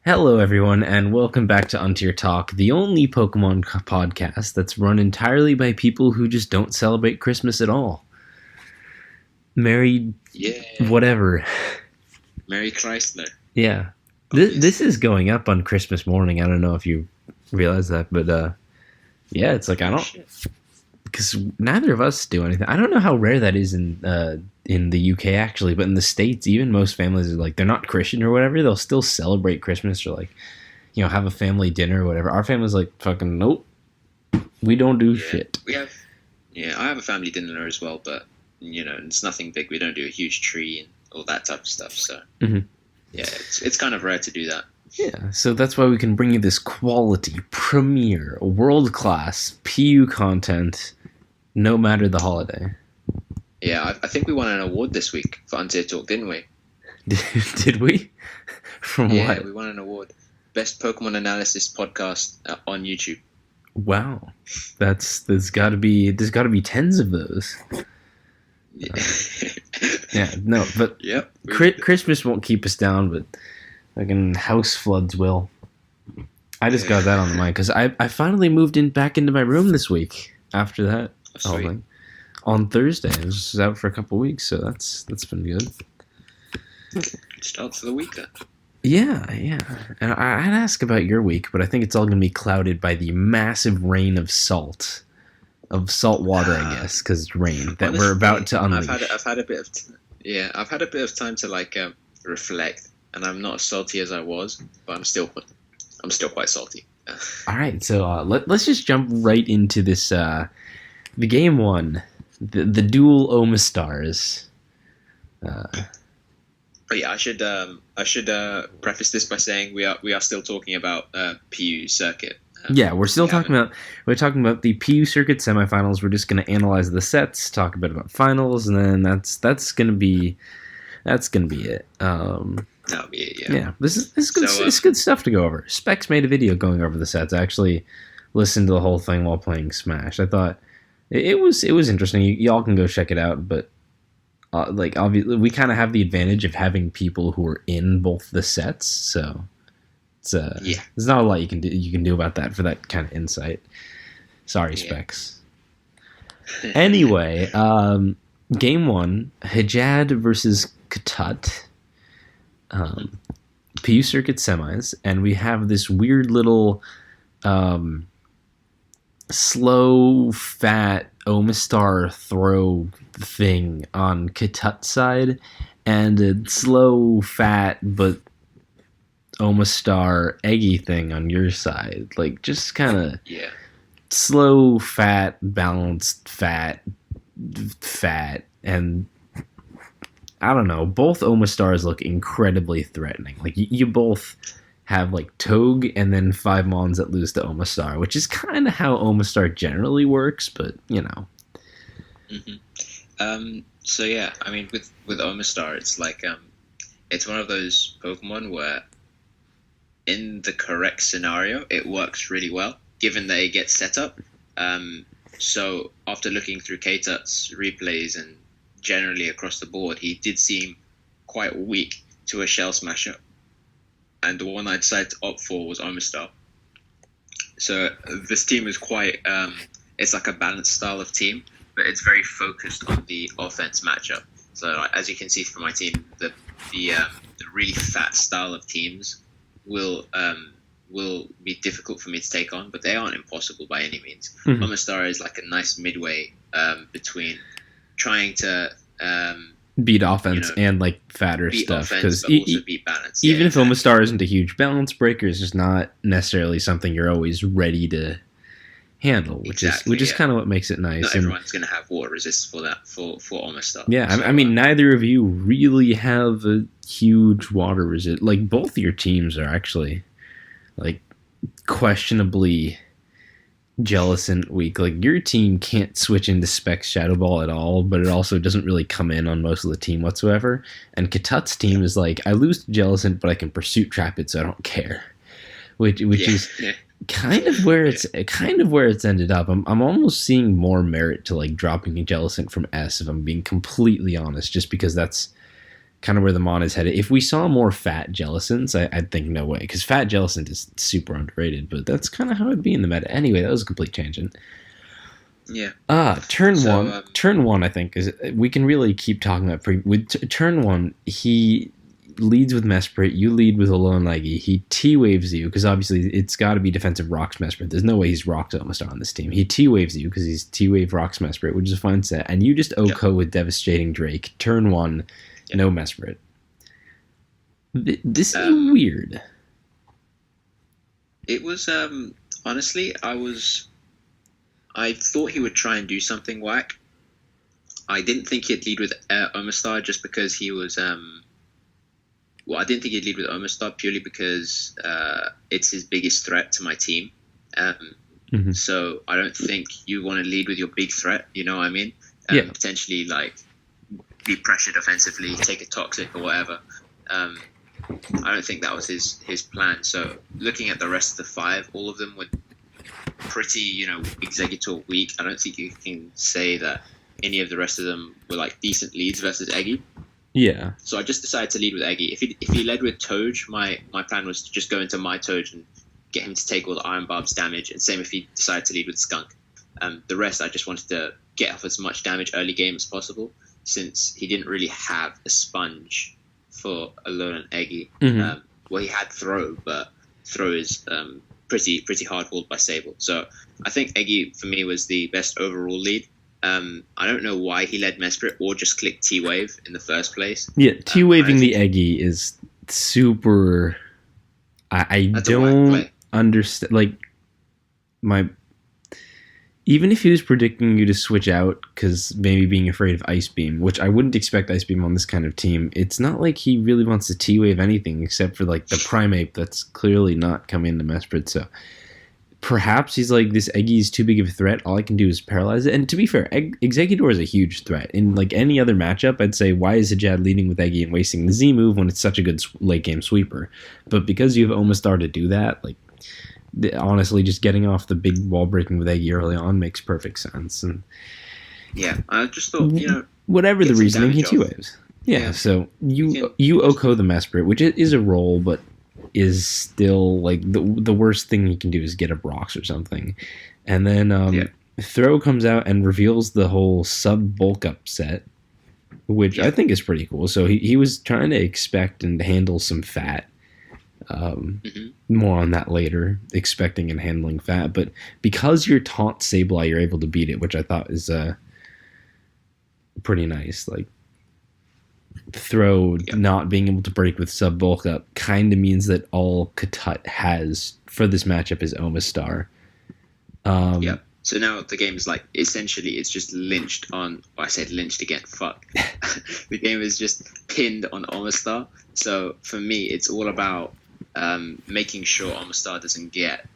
Hello, everyone, and welcome back to Untier Talk, the only Pokemon podcast that's run entirely by people who just don't celebrate Christmas at all. Merry... Yeah. whatever. Merry Chrysler. Yeah. This is going up on Christmas morning. I don't know if you realize that, but yeah, it's like I don't... Because neither of us do anything. I don't know how rare that is in the UK, actually, but in the States, even most families are like, they're not Christian or whatever, they'll still celebrate Christmas or like, you know, have a family dinner or whatever. Our family's like, fucking, nope, we don't do shit. I have a family dinner as well, but, you know, it's nothing big. We don't do a huge tree and all that type of stuff, so, yeah, it's kind of rare to do that. Yeah, so that's why we can bring you this quality, premier, world-class PU content, no matter the holiday. Yeah, I think we won an award this week for Untier Talk, didn't we? Did we? From what? Yeah, we won an award. Best Pokemon Analysis Podcast on YouTube. Wow. There's got to be tens of those. Yeah, no, but yep, Christmas won't keep us down, but fucking house floods will. I just got that on the mind because I finally moved back into my room this week after that whole thing. On Thursday. I was out for a couple of weeks, so that's been good. Good start to the week then. Yeah. And I'd ask about your week, but I think it's all going to be clouded by the massive rain of salt water, I guess, because it's rain that we're about to unleash. I've had a bit of time to like reflect, and I'm not as salty as I was, but I'm still quite salty. All right, so let's just jump right into this. The game one. The dual Omastars. But yeah, I should preface this by saying we are still talking about PU circuit. Yeah, we're talking about the PU circuit semifinals. We're just going to analyze the sets, talk a bit about finals, and then that's gonna be it. That'll be it. Yeah. Yeah. This is good. It's good stuff to go over. Specs made a video going over the sets. I actually listened to the whole thing while playing Smash. I thought. It was interesting. Y'all can go check it out, but like obviously we kind of have the advantage of having people who are in both the sets, so it's there's not a lot you can do about that for that kind of insight. Sorry, Specs. Anyway, game one, Hijad versus Katut, PU Circuit semis, and we have this weird little slow, fat Omastar throw thing on Katut's side, and a slow, fat, but Omastar eggy thing on your side. Like, just kind of slow, fat, balanced, fat, and I don't know. Both Omastars look incredibly threatening. Like, you both have like Togue and then 5 Mons that lose to Omastar, which is kind of how Omastar generally works, but you know. So yeah, I mean with Omastar, it's like it's one of those Pokemon where in the correct scenario it works really well, given that it gets set up. So after looking through Katut's replays and generally across the board, he did seem quite weak to a Shell Smasher. And the one I decided to opt for was Omastar. So this team is quite, it's like a balanced style of team, but it's very focused on the offense matchup. So as you can see from my team, the really fat style of teams will be difficult for me to take on, but they aren't impossible by any means. Omastar is like a nice midway between trying to beat offense and like fatter stuff, because beat balance. Even if Omastar isn't a huge balance breaker, it's just not necessarily something you're always ready to handle, which is kind of what makes it nice. Not everyone's going to have water resist for Omastar. Yeah, so, I mean, neither of you really have a huge water resist. Like, both your teams are actually like questionably Jellicent weak. Like, your team can't switch into Specs Shadow Ball at all, but it also doesn't really come in on most of the team whatsoever. And Katut's team is like, I lose to Jellicent, but I can Pursuit Trap it, so I don't care. Which is kind of where it's ended up. I'm almost seeing more merit to like dropping a Jellicent from S, if I'm being completely honest, just because that's kind of where the mon is headed. If we saw more fat Jellicents, I'd think no way, because fat Jellicent is super underrated, but that's kind of how it'd be in the meta. Anyway, that was a complete tangent. Yeah. Turn one, I think, is we can really keep talking about turn one. He leads with Mesprit, you lead with Alone Leggy. He T-waves you, because obviously it's got to be defensive Rocks Mesprit. There's no way he's Rocked Omastar on this team. He T-waves you, because he's T-wave Rocks Mesprit, which is a fun set. And you just OHKO with Devastating Drake. Turn one, no Mesprit. This is weird. It was, honestly, I thought he would try and do something whack. I didn't think he'd lead with Omastar just because he was, I didn't think he'd lead with Omastar purely because it's his biggest threat to my team. So I don't think you want to lead with your big threat, you know what I mean? Potentially, like, be pressured offensively, take a toxic or whatever. I don't think that was his plan. So looking at the rest of the 5, all of them were pretty, Executor weak. I don't think you can say that any of the rest of them were like decent leads versus Eggy. Yeah. So I just decided to lead with Eggy. If he led with Toj, my plan was to just go into my Toj and get him to take all the Iron Barb's damage. And same if he decided to lead with Skunk. The rest, I just wanted to get off as much damage early game as possible, since he didn't really have a sponge for Alone and Eggy. Well, he had Throw, but Throw is pretty hard-walled by Sable. So I think Eggy, for me, was the best overall lead. I don't know why he led Mesprit or just clicked T-Wave in the first place. Yeah, T-Waving the Eggy is super... I don't understand... Like, even if he was predicting you to switch out, because maybe being afraid of Ice Beam, which I wouldn't expect Ice Beam on this kind of team, it's not like he really wants to T-Wave anything except for, like, the Primeape that's clearly not coming into Mesprit, so... Perhaps he's like, this Eggy is too big of a threat. All I can do is paralyze it. And to be fair, Executor is a huge threat. In like any other matchup, I'd say, why is Hajad leading with Eggy and wasting the Z move when it's such a good late game sweeper? But because you have Omastar to do that, like, honestly, just getting off the big wall breaking with Eggy early on makes perfect sense. And yeah, I just thought, whatever the reasoning, he T-waves. Yeah, so you OHKO the Mesprit, which is a roll, but is still like the worst thing he can do is get a Brox or something. And then Throw comes out and reveals the whole sub bulk up set, which I think is pretty cool. So he was trying to expect and handle some fat. More on that later, expecting and handling fat. But because you're taunt Sableye, you're able to beat it, which I thought is pretty nice. Like, Throw not being able to break with sub bulk up kind of means that all Katut has for this matchup is Omastar. So now the game is like, essentially it's just lynched on, I said lynched again, fuck. The game is just pinned on Omastar. So for me, it's all about making sure Omastar doesn't get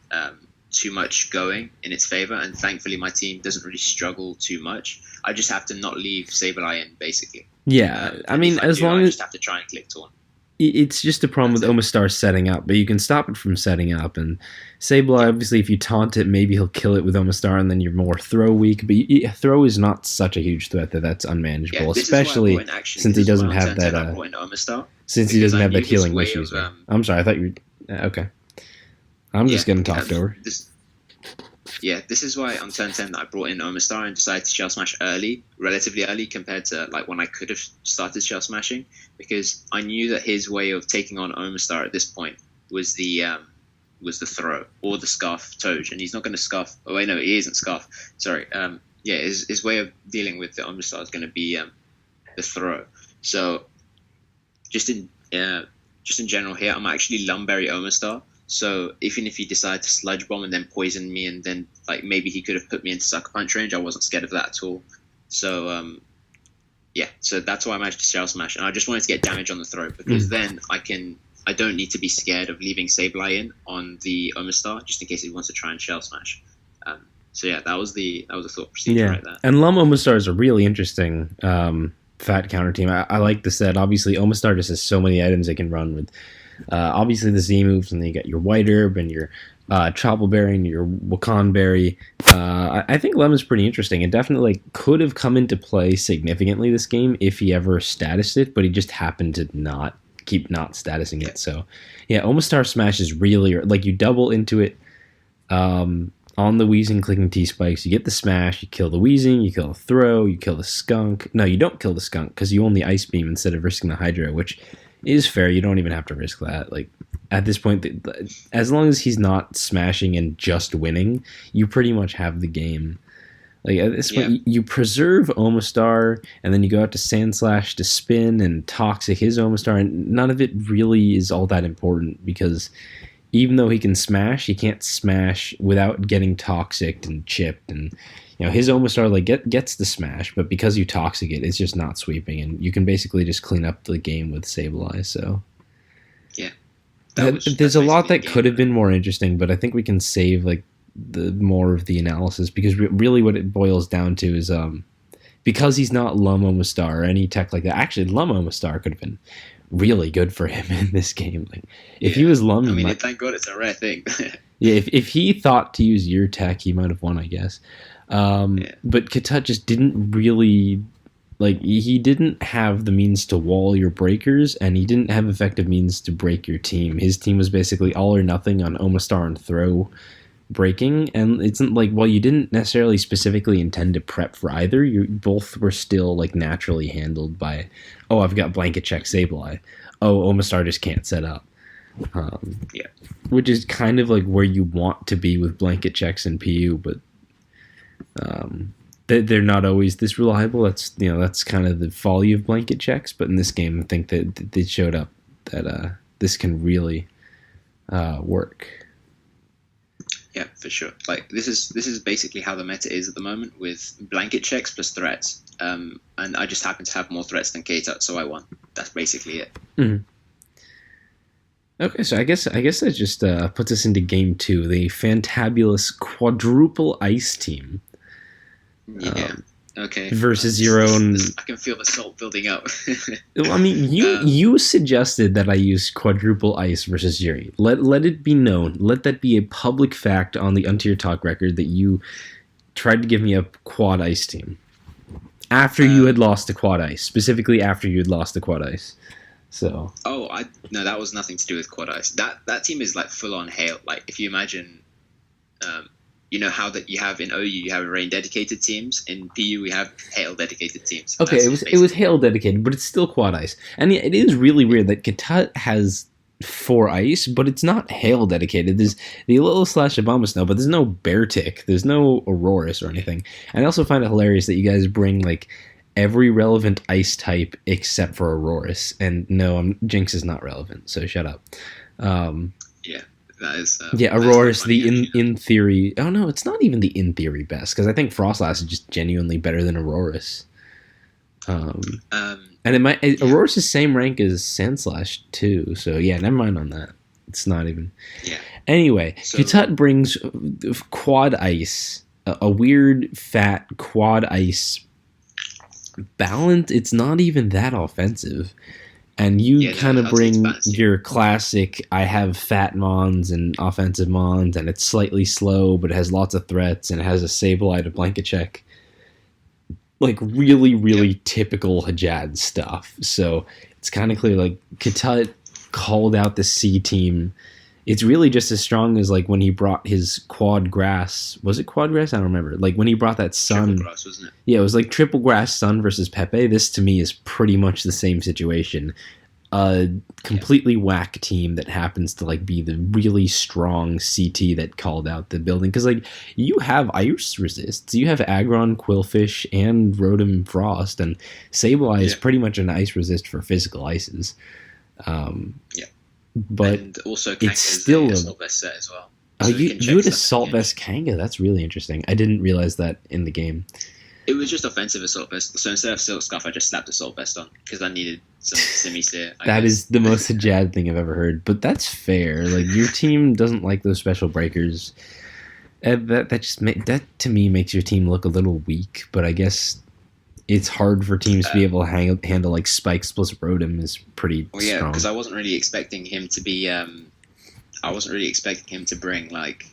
too much going in its favor. And thankfully my team doesn't really struggle too much. I just have to not leave Sableye in, basically. Yeah, I mean, as long as... I just have to try and click Taunt. It's just a problem with Omastar setting up, but you can stop it from setting up. And Sableye, obviously, if you taunt it, maybe he'll kill it with Omastar, and then you're more Throw weak. But Throw is not such a huge threat that's unmanageable, especially since he doesn't have that... Since he doesn't have that healing wish user. I'm sorry, I thought you were... okay. I'm just getting talked over. This is why on turn 10 that I brought in Omastar and decided to Shell Smash relatively early compared to like when I could have started Shell Smashing, because I knew that his way of taking on Omastar at this point was the Throw or the Scarf Toj, and he's not going to Scarf. Oh wait, no, he isn't Scarf. Sorry. His way of dealing with the Omastar is going to be the Throw. So just in general here, I'm actually Lumberry Omastar. So even if he decided to Sludge Bomb and then poison me, and then like maybe he could have put me into Sucker Punch range, I wasn't scared of that at all. So so that's why I managed to Shell Smash, and I just wanted to get damage on the Throw, because then I don't need to be scared of leaving Sableye in on the Omastar just in case he wants to try and Shell Smash. That was the thought procedure right there. And Lum Omastar is a really interesting fat counter team. I like the set. Obviously, Omastar just has so many items they can run with. Obviously the Z moves, and then you got your White Herb and your Troubleberry and your Wakanberry. I think Lemon's pretty interesting. It definitely like could have come into play significantly this game if he ever statused it, but he just happened to not keep not statusing it. So yeah, Omastar Smash is really like you double into it on the Weezing clicking T spikes. You get the smash, you kill the Weezing, you kill the throw, you kill the skunk. No, you don't kill the skunk because you only ice beam instead of risking the Hydro, which is fair. You don't even have to risk that. Like at this point, as long as he's not smashing and just winning, you pretty much have the game. Like at this point, you preserve Omastar, and then you go out to Sandslash to spin and Toxic his Omastar, and none of it really is all that important because even though he can smash, he can't smash without getting Toxic and chipped. And his Omastar like gets the smash, but because you Toxic it, it's just not sweeping, and you can basically just clean up the game with Sableye. So yeah, there's a lot that could have been more interesting, but I think we can save like the more of the analysis because really what it boils down to is because he's not Lum Omastar or any tech like that. Actually, Lum Omastar could have been really good for him in this game. Like if he was Lum, I mean, thank God it's a rare thing. Yeah, if he thought to use your tech, he might have won, I guess. But Katut just didn't really like. He didn't have the means to wall your breakers, and he didn't have effective means to break your team. His team was basically all or nothing on Omastar and throw breaking, and it's like, well, you didn't necessarily specifically intend to prep for either. You both were still like naturally handled by, oh, I've got blanket check Sableye. Oh, Omastar just can't set up. Which is kind of like where you want to be with blanket checks in PU, but they're not always this reliable. That's kind of the folly of blanket checks. But in this game, I think that they showed up that this can really work. Yeah, for sure. Like this is basically how the meta is at the moment with blanket checks plus threats. And I just happen to have more threats than Katut, so I won. That's basically it. Mm-hmm. Okay, so I guess that just puts us into game 2, the fantabulous quadruple ice team. Yeah. Okay. Versus your own. I can feel the salt building up. Well, I mean, you suggested that I use quadruple ice versus Yuri. Let it be known. Let that be a public fact on the Untier Talk record that you tried to give me a quad ice team after you had lost to quad ice. Specifically, after you had lost to quad ice. So. Oh, no, that was nothing to do with quad ice. That team is like full on hail. Like if you imagine. You know how that you have in OU, you have rain dedicated teams. In PU, we have hail dedicated teams. Okay, it was hail dedicated, but it's still quad ice. And it is really weird that Katut has 4 ice, but it's not hail dedicated. There's the little slash Obama Snow, but there's no Bear Tick. There's no Aurorus or anything. And I also find it hilarious that you guys bring like every relevant ice type except for Aurorus. And no, Jinx is not relevant, so shut up. Yeah. That is, Aurorus, the in theory. Oh no, it's not even the in theory best because I think Frostlass is just genuinely better than Aurorus. And it might Aurorus is same rank as Sandslash too. So yeah, never mind on that. It's not even. Yeah. Anyway, so, Katut brings quad ice, a weird fat quad ice balance. It's not even that offensive. And you kind of bring your classic, I have fat Mons and offensive Mons, and it's slightly slow, but it has lots of threats, and it has a Sableye to blanket check. Like, really, really typical Hajad stuff. So, it's kind of clear, like, Katut called out the C team. It's really just as strong as, like, when he brought his quad grass. Was it quad grass? I don't remember. Like, when he brought that sun. Triple grass, wasn't it? Yeah, it was like triple grass sun versus Pepe. This, to me, is pretty much the same situation. A completely whack team that happens to, like, be the really strong CT that called out the building. Because, like, you have ice resists. You have Aggron, Quillfish, and Rotom Frost. And Sableye is pretty much an ice resist for physical ices. But and also it's still a Assault Vest set as well. So you had Assault Vest Kanga. That's really interesting. I didn't realize that in the game. It was just offensive Assault Vest. So instead of Silk Scarf, I just slapped Assault Vest on because I needed some Simi-Seer. That is the most Hajad thing I've ever heard. But that's fair. Like, your team doesn't like those special breakers. That to me makes your team look a little weak. But I guess it's hard for teams to be able to handle like Spikes plus Rotom is pretty strong. Because I wasn't really expecting him to be. I I wasn't really expecting him to bring like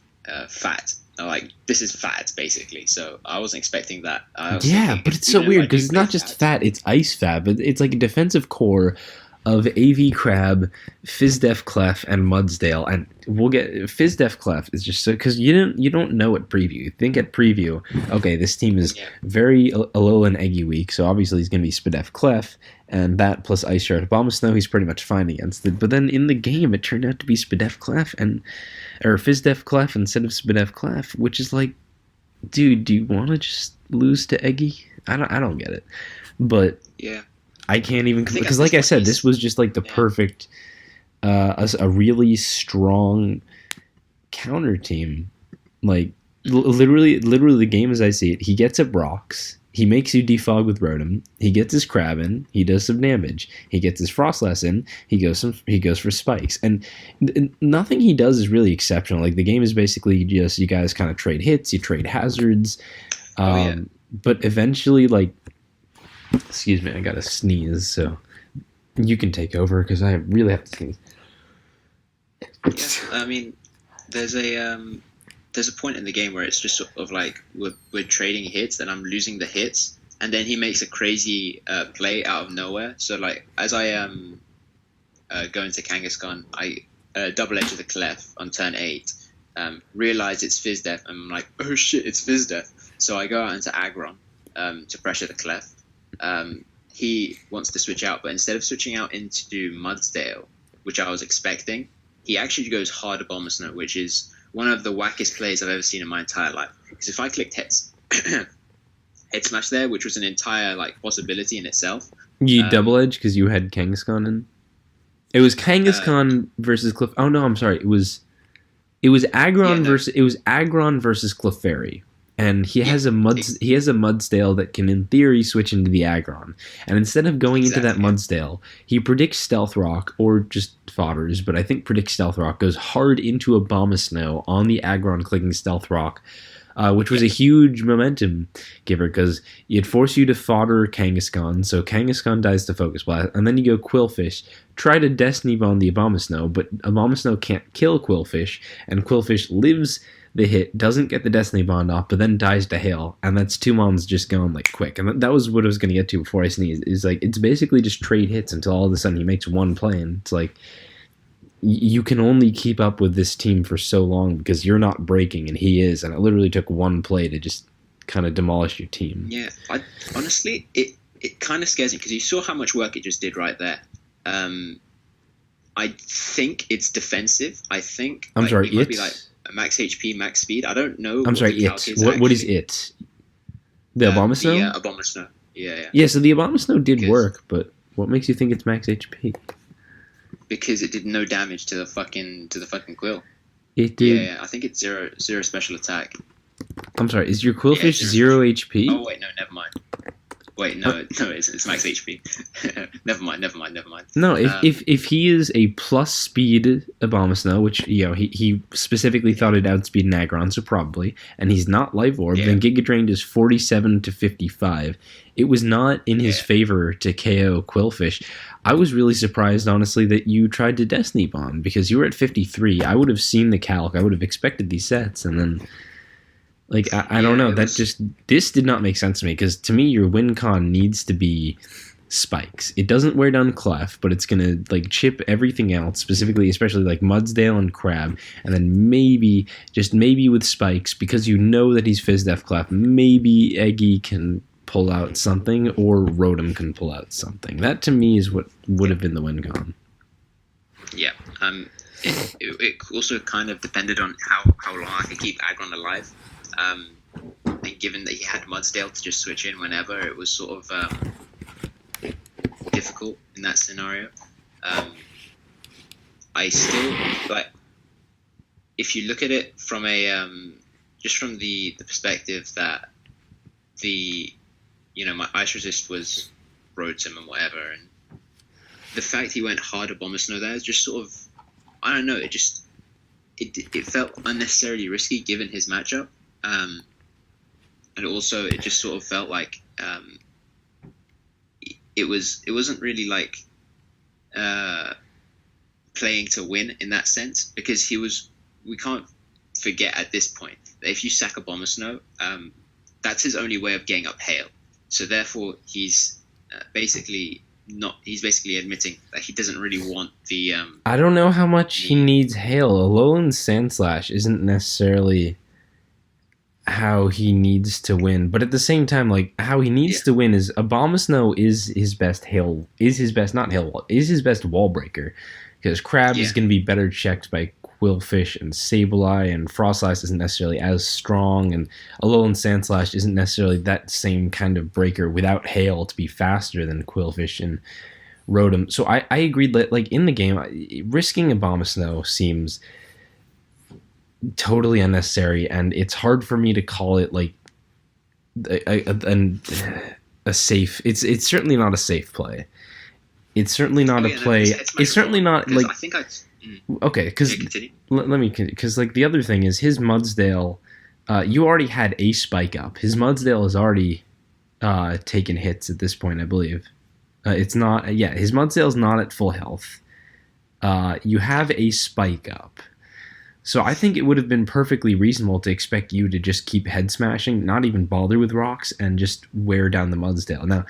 fat. Like this is fat basically, so I wasn't expecting that. I was Yeah, thinking but if it's so weird I because do it's play not just fat, fat; it's ice fat. But it's like a defensive core of AV Crab, Fizdef Clef, and Mudsdale, and we'll get Fizdef Clef is just so because you don't know at preview. You think at preview, okay, this team is yeah, very Alola and Eggy weak, so obviously he's going to be Spadef Clef, and that plus Ice Shard Abomasnow, he's pretty much fine against it. But then in the game, it turned out to be Spadef Clef and or Fizdef Clef instead of Spadef Clef, which is like, dude, do you want to just lose to Eggy? I don't get it, but yeah. I can't even I think at because, this like I point said, this was just like the yeah, perfect, a really strong counter team. Like literally, the game as I see it, he gets up rocks. He makes you defog with Rotom. He gets his crab in. He does some damage. He gets his Frostlass in. He goes for spikes. And nothing he does is really exceptional. Like the game is basically just you guys kind of trade hits. You trade hazards. oh yeah, But eventually, like, excuse me, I gotta sneeze, so you can take over because I really have to sneeze. yeah. I mean, there's a point in the game where it's just sort of like we're trading hits and I'm losing the hits, and then he makes a crazy play out of nowhere. So like as I go into Kangaskhan, I double edge the Clef on turn 8. Realize it's Fizdef, and I'm like, oh shit, it's Fizdef. So I go out into Aggron to pressure the Clef. He wants to switch out, but instead of switching out into Mudsdale, which I was expecting, he actually goes hard Abomasnow, which is one of the wackest plays I've ever seen in my entire life. Because if I clicked head smash there, which was an entire like possibility in itself, You double edge because you had Kangaskhan in. It was Kangaskhan versus Cliff. Oh no, I'm sorry. It was Aggron versus Clefairy, and he has a Mudsdale that can in theory switch into the Aggron. And instead of going into that Mudsdale, he predicts Stealth Rock or just fodders, but I think predicts Stealth Rock, goes hard into Abomasnow on the Aggron clicking Stealth Rock. Which was a huge momentum giver because it forced you to fodder Kangaskhan, so Kangaskhan dies to Focus Blast, and then you go Quillfish, try to Destiny Bond the Abomasnow, but Abomasnow can't kill Quillfish, and Quillfish lives the hit, doesn't get the Destiny Bond off, but then dies to Hail, and that's 2 mons just gone like quick, and that was what I was going to get to before I sneezed, is like, it's basically just trade hits until all of a sudden he makes one play, and it's like, you can only keep up with this team for so long because you're not breaking and he is, and it literally took one play to just kind of demolish your team. Yeah, honestly, it kind of scares me because you saw how much work it just did right there. I think it's defensive. I think I'm sorry, it might be like max HP, max speed. I don't know. I'm sorry, what is it? The Abomasnow? Yeah, Abomasnow. Yeah. Yeah, so the Abomasnow did work, but what makes you think it's max HP? Because it did no damage to the fucking Quill. It did. Yeah, I think it's zero special attack. I'm sorry, is your Quillfish 0 HP? Oh wait, no, never mind. Wait, no, it's max HP. Never mind. No, if he is a plus speed Abomasnow, which he specifically thought it outspeed an Aggron, so probably, and he's not Life Orb, then Giga Drained is 47 to 55. It was not in his favor to KO Quillfish. I was really surprised, honestly, that you tried to Destiny Bond because you were at 53. I would have seen the calc. I would have expected these sets, and then. Like, I don't know. This did not make sense to me because to me, your win con needs to be spikes. It doesn't wear down Clef, but it's going to like chip everything else, specifically, especially like Mudsdale and Crab. And then maybe, just maybe with spikes, because you know that he's Fizdef Clef, maybe Eggy can pull out something or Rotom can pull out something. That to me is what would have been the win con. Yeah. It also kind of depended on how long I could keep Aggron alive. And given that he had Mudsdale to just switch in whenever, it was sort of difficult in that scenario. I still like if you look at it from a just from the perspective that my ice resist was Rotom and whatever, and the fact he went hard at Abomasnow there is just sort of, I don't know, it felt unnecessarily risky given his matchup. And also it just sort of felt like it wasn't really like playing to win in that sense because he was. We can't forget at this point that if you sack a Bomber Snow, that's his only way of getting up Hail. So therefore, he's basically not. He's basically admitting that he doesn't really want the. I don't know how much he needs Hail. Alolan Sandslash isn't necessarily how he needs to win, but at the same time, like how he needs to win is Abomasnow is his best Hail. Is his best not Hail. Is his best Wall Breaker because Crab is going to be better checked by Quillfish and Sableye, and Frost Ice isn't necessarily as strong, and Alolan Sandslash isn't necessarily that same kind of breaker without Hail to be faster than Quillfish and Rotom. So I agreed that like in the game, risking Abomasnow seems totally unnecessary, and it's hard for me to call it like a safe. It's certainly not a safe play. It's certainly not a play. It's certainly not like. I think I. Okay, because let me because like the other thing is his Mudsdale. You already had a spike up. His Mudsdale has already taken hits at this point, I believe. It's not. Yeah, his Mudsdale's not at full health. You have a spike up. So I think it would have been perfectly reasonable to expect you to just keep head smashing, not even bother with rocks, and just wear down the Mudsdale. Now,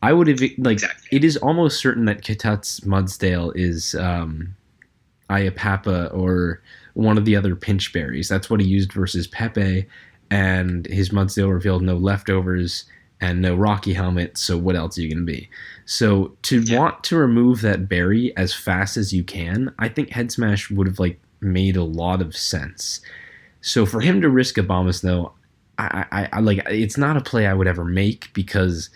I would have like it is almost certain that Katut's Mudsdale is Iapapa or one of the other pinch berries. That's what he used versus Pepe, and his Mudsdale revealed no leftovers and no Rocky Helmet. So what else are you going to be? So to want to remove that berry as fast as you can, I think Head Smash would have like made a lot of sense. So for him to risk Abomasnow, I like it's not a play I would ever make because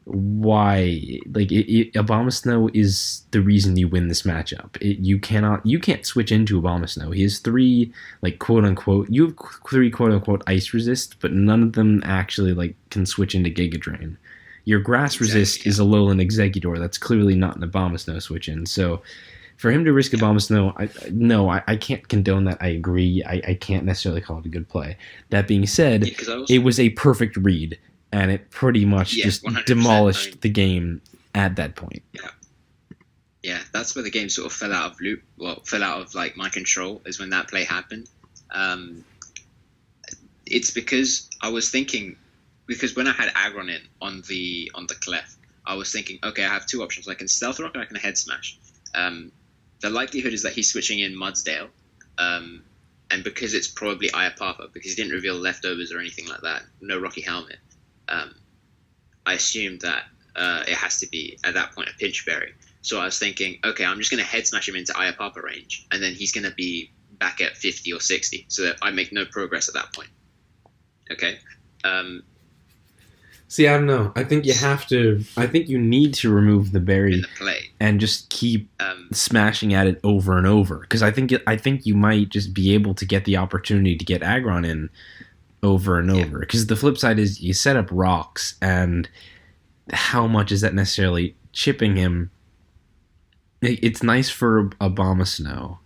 why? Like Abomasnow is the reason you win this matchup. You can't switch into Abomasnow. He has 3 like quote unquote. You have 3 quote unquote ice resist, but none of them actually like can switch into Giga Drain. Your grass resist is a Alolan Exeggutor. That's clearly not an Abomasnow switch in. So for him to risk Abomasnow, I can't condone that. I agree. I can't necessarily call it a good play. That being said, it was a perfect read, and it pretty much just demolished the game at that point. Yeah, that's where the game sort of fell out of loop. Well, fell out of like my control is when that play happened. It's because I was thinking, because when I had Aggron in on the clef, I was thinking, okay, I have 2 options. I can Stealth Rock and I can Head Smash. The likelihood is that he's switching in Mudsdale, and because it's probably Iapapa, because he didn't reveal leftovers or anything like that, no Rocky Helmet, I assumed that it has to be, at that point, a Pinch Berry. So I was thinking, okay, I'm just going to Head Smash him into Iapapa range, and then he's going to be back at 50 or 60, so that I make no progress at that point. Okay? See, I don't know. I think you have to. I think you need to remove the berry and just keep smashing at it over and over. Because I think you might just be able to get the opportunity to get Aggron in over and over. Because the flip side is you set up rocks, and how much is that necessarily chipping him? It's nice for Abomasnow.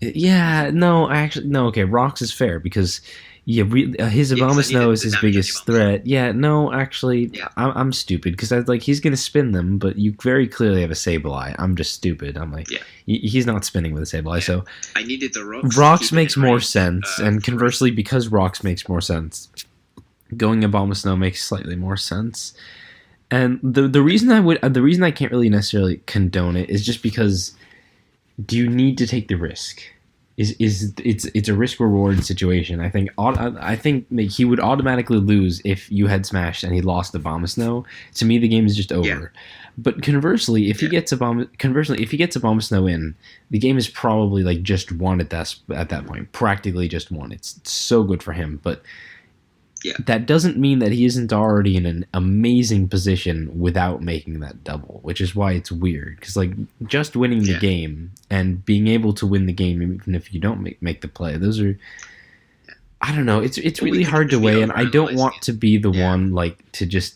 Yeah, no, actually, no. Okay, rocks is fair because. Yeah, his Abomasnow is his biggest threat. Yeah, no, actually, I'm stupid because he's gonna spin them, but you very clearly have a Sableye. I'm just stupid. I'm like, he's not spinning with a Sableye, so I needed the rocks. Rocks makes more sense, and conversely, because rocks makes more sense, going Abomasnow makes slightly more sense. And the reason I can't really necessarily condone it is just because do you need to take the risk? It's a risk reward situation. I think he would automatically lose if you had smashed and he lost the Abomasnow. To me, the game is just over. Yeah. But conversely, if he gets Abomasnow in, the game is probably like just won at that point. Practically just won. It's so good for him, but that doesn't mean that he isn't already in an amazing position without making that double, which is why it's weird. Because like just winning the game and being able to win the game even if you don't make the play, those are, I don't know. It's really hard to weigh, and I don't want to be the one like to just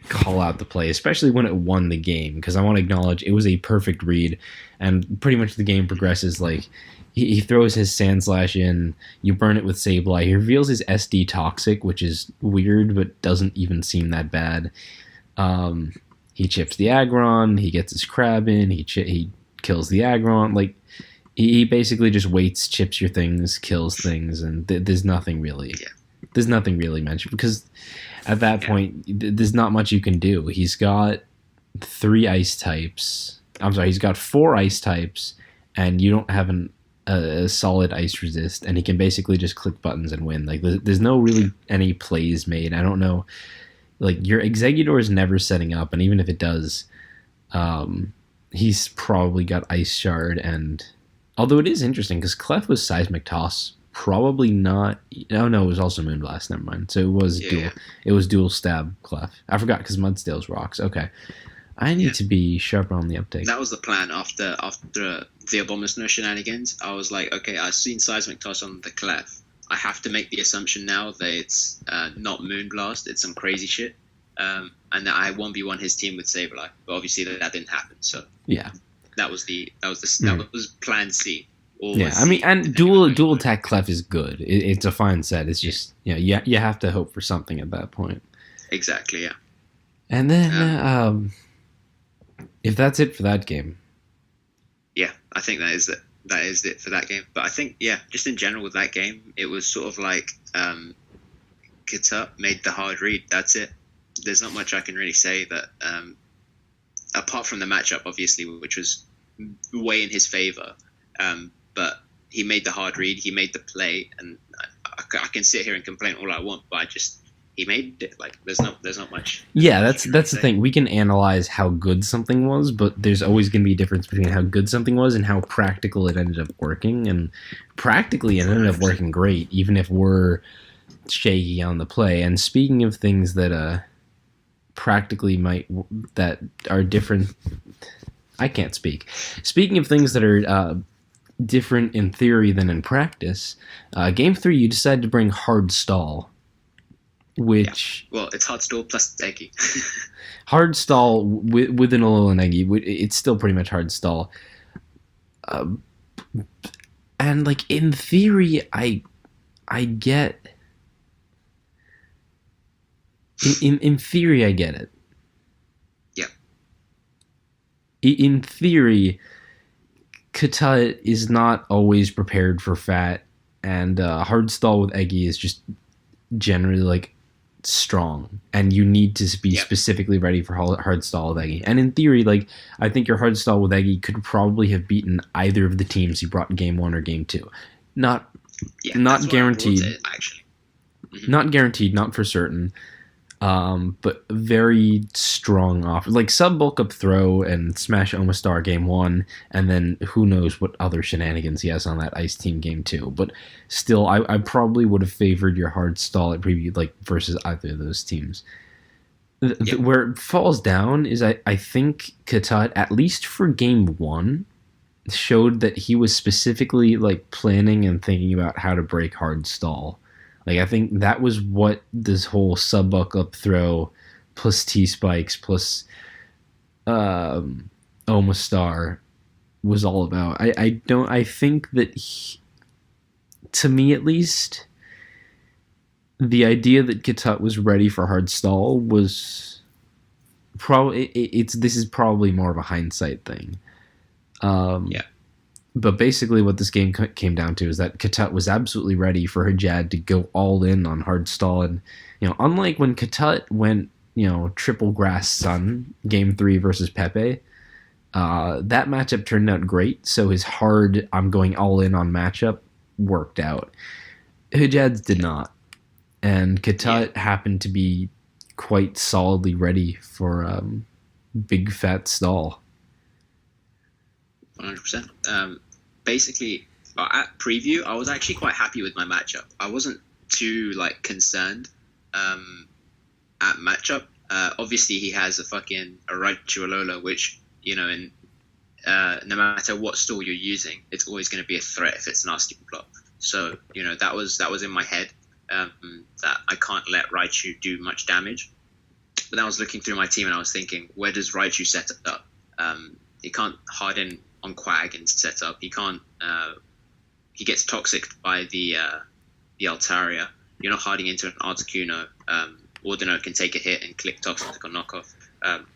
call out the play, especially when it won the game, because I want to acknowledge it was a perfect read, and pretty much the game progresses like. He throws his Sandslash in, you burn it with Sableye. He reveals his SD Toxic, which is weird, but doesn't even seem that bad. He chips the Aggron, he gets his Crab in, he kills the aggron. Like he basically just waits, chips your things, kills things, and there's nothing really. Yeah. There's nothing really mentioned because at that point there's not much you can do. He's got 3 ice types. I'm sorry, he's got 4 ice types, and you don't have a solid ice resist, and he can basically just click buttons and win. Like there's no really any plays made. I don't know. Like your Exeggutor is never setting up, and even if it does, he's probably got Ice Shard. And although it is interesting because Clef was Seismic Toss, probably not. No, it was also Moonblast. Never mind. So it was dual. Yeah. It was dual stab Clef. I forgot because Mudstale's rocks. Okay, I need to be sharper on the uptake. That was the plan after the Abomasnow shenanigans. I was like, okay, I've seen Seismic Toss on the Clef. I have to make the assumption now that it's not Moonblast, it's some crazy shit, and that I 1v1 his team with Sableye. But obviously that didn't happen. So yeah, that was Plan C. Yeah, I mean, and dual attack Clef is good. It's a fine set. It's just you have to hope for something at that point. Exactly. Yeah. And then if that's it for that game. Yeah, I think that is it. That is it for that game. But I think, just in general with that game, it was sort of like Kitut made the hard read. That's it. There's not much I can really say that, apart from the matchup, obviously, which was way in his favor. But he made the hard read. He made the play, and I can sit here and complain all I want, but he made it. Like there's not much. Yeah, that's the thing. We can analyze how good something was, but there's always going to be a difference between how good something was and how practical it ended up working. And practically, it ended up working great, even if we're shaky on the play. And speaking of things that practically that are different, I can't speak. Speaking of things that are different in theory than in practice, Game 3, you decided to bring Hard Stall. Which well, it's Hard Stall plus Eggy. Hard Stall with an Alolan Eggy. It's still pretty much Hard Stall. And like in theory, I get. In theory, I get it. Yeah. In theory, Kitut is not always prepared for Fat, and Hard Stall with Eggy is just generally like strong, and you need to be specifically ready for Hard Stall with Eggy. And in theory, like I think your Hard Stall with Eggy could probably have beaten either of the teams you brought in Game 1 or Game 2. Not guaranteed. Actually. Mm-hmm. Not guaranteed, not for certain. But very strong off. Like sub bulk up throw and smash Omastar Game 1, and then who knows what other shenanigans he has on that Ice Team Game 2. But still, I probably would have favored your Hard Stall at preview, like versus either of those teams. Where it falls down is I think Kitut, at least for Game 1, showed that he was specifically like planning and thinking about how to break Hard Stall. Like, I think that was what this whole sub-buck up throw plus T-Spikes plus Omastar was all about. I think that to me at least, the idea that Kitut was ready for Hard Stall was probably, this is probably more of a hindsight thing. But basically what this game came down to is that Kitut was absolutely ready for Hajad to go all in on Hard Stall. And, unlike when Kitut went, triple Grass Sun, Game 3 versus Pepe, that matchup turned out great. So his hard, I'm going all in on matchup worked out. Hajad's did not. And Kitut happened to be quite solidly ready for Big Fat Stall. 100%. Basically, at preview, I was actually quite happy with my matchup. I wasn't too concerned at matchup. Obviously, he has a Raichu Alola, which no matter what stall you're using, it's always going to be a threat if it's Nasty Plot. So that was in my head that I can't let Raichu do much damage. But then I was looking through my team and I was thinking, where does Raichu set up? He can't harden on Quag and set up. He can't. He gets toxic by the Altaria. You're not harding into an Articuno. Ordino can take a hit and click toxic on knockoff.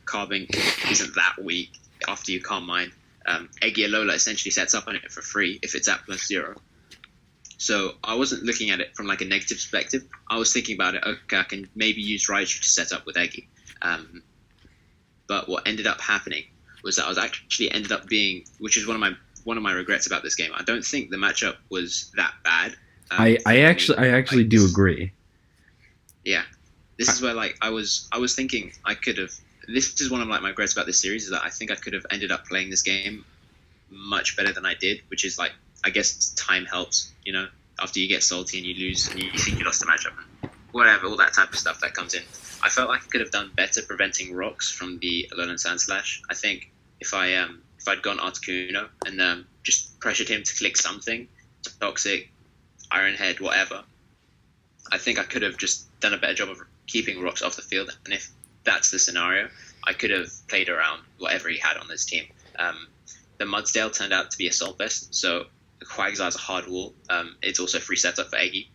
Carbink isn't that weak after you Calm Mind. Eggy Alola essentially sets up on it for free if it's at +0. So I wasn't looking at it from like a negative perspective. I was thinking about it, okay, I can maybe use Raichu to set up with Eggy. But what ended up happening was that I was actually ended up being, which is one of my regrets about this game. I don't think the matchup was that bad. I actually do agree. Yeah, this is where like I was thinking I could have. This is one of like my regrets about this series, is that I think I could have ended up playing this game much better than I did, which is like, I guess time helps, after you get salty and you lose and you think you lost the matchup and whatever, all that type of stuff that comes in. I felt like I could have done better preventing rocks from the Alolan Sandslash. I think if I'd gone Articuno and just pressured him to click something, Toxic, Iron Head, whatever, I think I could have just done a better job of keeping rocks off the field. And if that's the scenario, I could have played around whatever he had on this team. The Mudsdale turned out to be Assault Vest, so the Quagsire's a hard wall. It's also free setup for Eggy.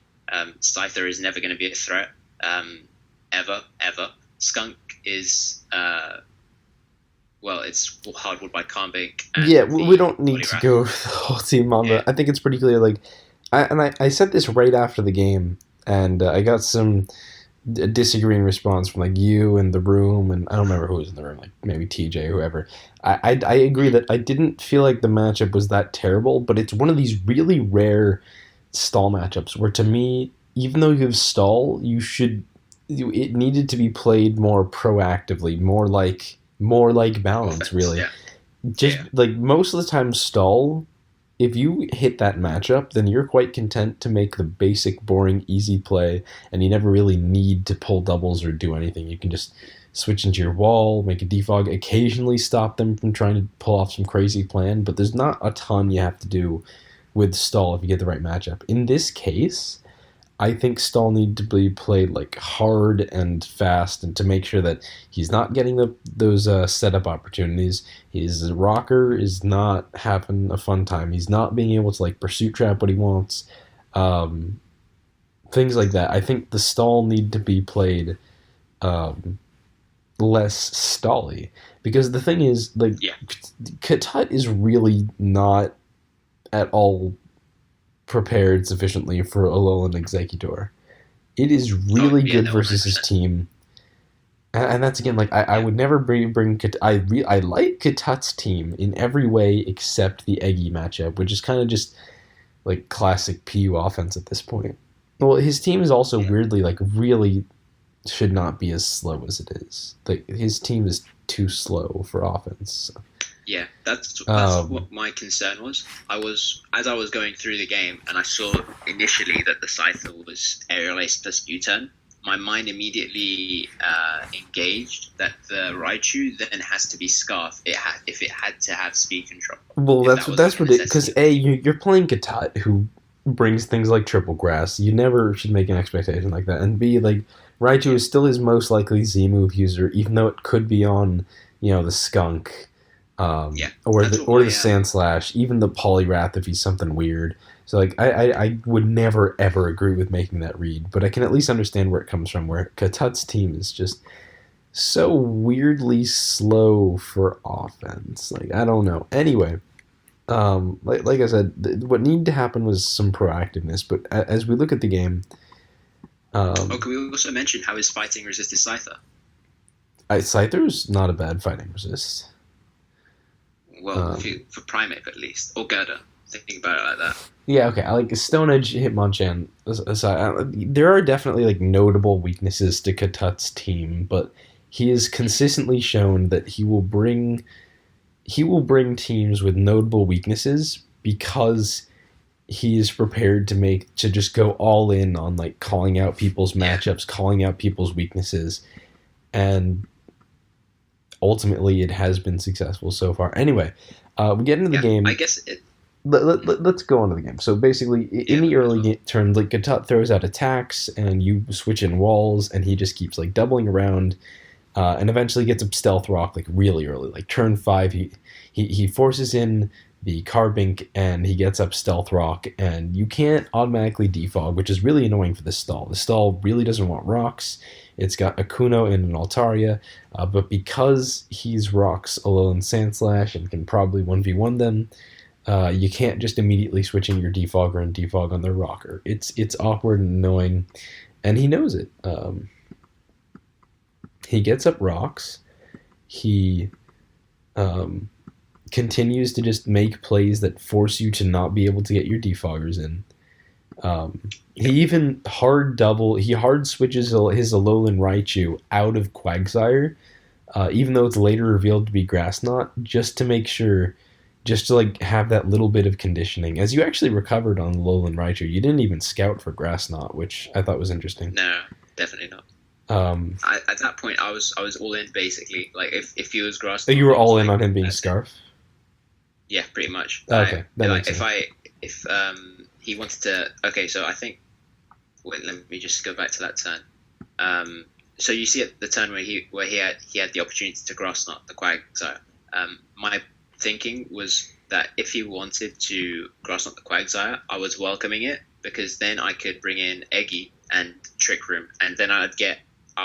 Scyther is never going to be a threat, ever. Skunk is, it's hard walled by Karmbake. Yeah, we don't need to go over the whole team on that. I think it's pretty clear. Like, I said this right after the game, and I got some disagreeing response from like you in the room, and I don't remember who was in the room, like maybe TJ or whoever. I agree that I didn't feel like the matchup was that terrible, but it's one of these really rare stall matchups where, to me, even though you have stall, it needed to be played more proactively, more like balance, really. Like most of the time, stall, if you hit that matchup, then you're quite content to make the basic, boring, easy play, and you never really need to pull doubles or do anything. You can just switch into your wall, make a defog, occasionally stop them from trying to pull off some crazy plan, but there's not a ton you have to do with stall if you get the right matchup. In this case, I think stall need to be played like hard and fast, and to make sure that he's not getting those setup opportunities. His rocker is not having a fun time. He's not being able to like pursuit trap what he wants. Things like that. I think the stall need to be played less stally, because the thing is, like, Katut is really not at all prepared sufficiently for Alolan Executor. It is really good versus his team, and that's again, like, I would never bring I like Katut's team in every way except the Eggy matchup, which is kind of just like classic PU offense at this point. Well, his team is also weirdly, like, really should not be as slow as it is. Like, his team is too slow for offense. Yeah, that's what my concern was. As I was going through the game and I saw initially that the Scyther was Aerial Ace plus U-turn, my mind immediately engaged that the Raichu then has to be Scarf if it had to have speed control. Well, that's ridiculous, because you're playing Katut, who brings things like Triple Grass. You never should make an expectation like that. And B, like, Raichu is still his most likely Z-move user, even though it could be on, the Skunk, or the Sandslash, even the Poliwrath if he's something weird. So, like, I would never, ever agree with making that read, but I can at least understand where it comes from, where Katut's team is just so weirdly slow for offense. Like, I don't know. Anyway, like I said, what needed to happen was some proactiveness, but as we look at the game... can we also mention how his fighting resisted Scyther? Scyther's not a bad fighting resist. Well, for Primeape at least, or Gerda, thinking about it like that. Yeah, okay. I like Stone Edge, Hitmonchan aside. There are definitely like notable weaknesses to Katut's team, but he has consistently shown that he will bring teams with notable weaknesses because he is prepared to just go all in on like calling out people's matchups, calling out people's weaknesses, and ultimately it has been successful so far. Anyway, we get into the game. I guess let's go on to the game. So basically, in the early turn, like, Katut throws out attacks, and you switch in walls, and he just keeps like doubling around, and eventually gets a Stealth Rock like really early. Like turn 5, he forces in the Carbink, and he gets up Stealth Rock, and you can't automatically defog, which is really annoying for this stall. The stall really doesn't want rocks. It's got Akuno and an Altaria, but because he's rocks Alolan Sandslash and can probably 1v1 them, you can't just immediately switch in your defogger and defog on their rocker. It's awkward and annoying, and he knows it. He gets up rocks. He continues to just make plays that force you to not be able to get your defoggers in. He even hard switches his Alolan Raichu out of Quagsire, even though it's later revealed to be Grass Knot, just to make sure, just to like have that little bit of conditioning. As you actually recovered on Alolan Raichu, you didn't even scout for Grass Knot, which I thought was interesting. No, definitely not. At that point, I was all in basically. Like if he was Grass Knot, you were all in on him being Scarf. Yeah, pretty much. Okay, that like makes sense. if he wanted to. Okay, so I think. Wait, let me just go back to that turn. So you see at the turn where he had the opportunity to Grass Knot the Quagsire. My thinking was that if he wanted to Grass Knot the Quagsire, I was welcoming it, because then I could bring in Eggy and Trick Room, and then I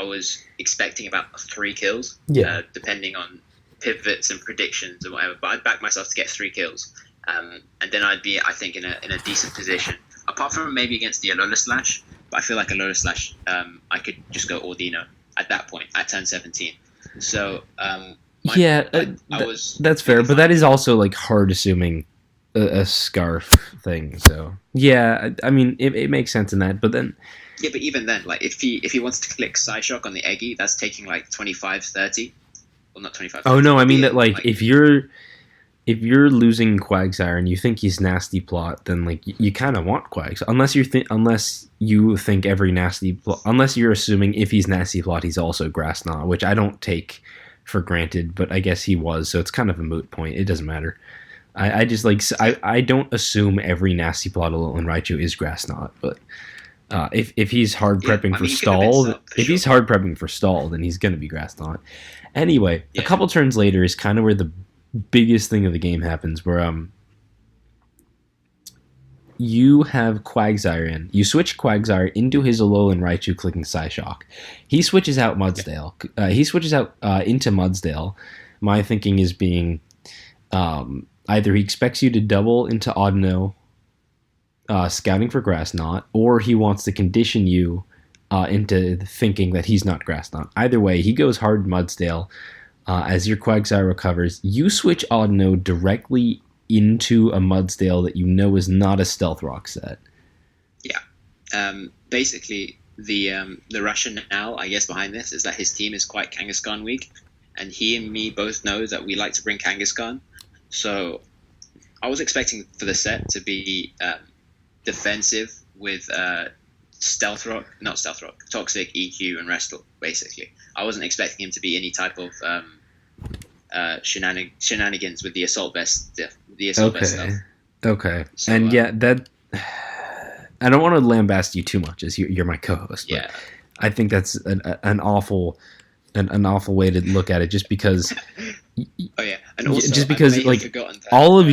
was expecting about 3 kills, depending on pivots and predictions and whatever, but I'd back myself to get 3 kills, and then I'd be, I think, in a decent position, apart from maybe against the Alola Slash. But I feel like Alola Slash, I could just go Ordino at that point at turn 17. So that's fair, but that is also like hard assuming a Scarf thing. So yeah, I mean it makes sense in that, but then. Yeah, but even then, like if he wants to click Psyshock on the Eggy, that's taking like 25, 30. Well, not 25. 30, oh no, I mean that like if you're losing Quagsire and you think he's Nasty Plot, then like you kind of want Quags, unless you think every Nasty Plot, unless you're assuming if he's Nasty Plot he's also Grass Knot, which I don't take for granted, but I guess he was, so it's kind of a moot point. It doesn't matter. I just like I don't assume every Nasty Plot Alolan Raichu is Grass Knot, but. If he's hard prepping for stall, he's hard prepping for stall, then he's gonna be Grass Knot. Anyway, a couple turns later is kind of where the biggest thing of the game happens, where you have Quagsire in. You switch Quagsire into his Alolan Raichu clicking Psyshock. He switches out Mudsdale. He switches out into Mudsdale. My thinking is being either he expects you to double into Audino, scouting for Grass Knot, or he wants to condition you into thinking that he's not Grass Knot. Either way, he goes hard Mudsdale. As your Quagsire recovers, you switch Audino directly into a Mudsdale that you know is not a Stealth Rock set. Yeah. Basically, the rationale, I guess, behind this is that his team is quite Kangaskhan weak, and he and me both know that we like to bring Kangaskhan. So I was expecting for the set to be defensive with Toxic, EQ, and Restle, basically. I wasn't expecting him to be any type of shenanigans with the Assault Vest stuff. Okay. So, and that... I don't want to lambast you too much, as you're my co-host, but I think that's an awful way to look at it, just because... and also, just because like all of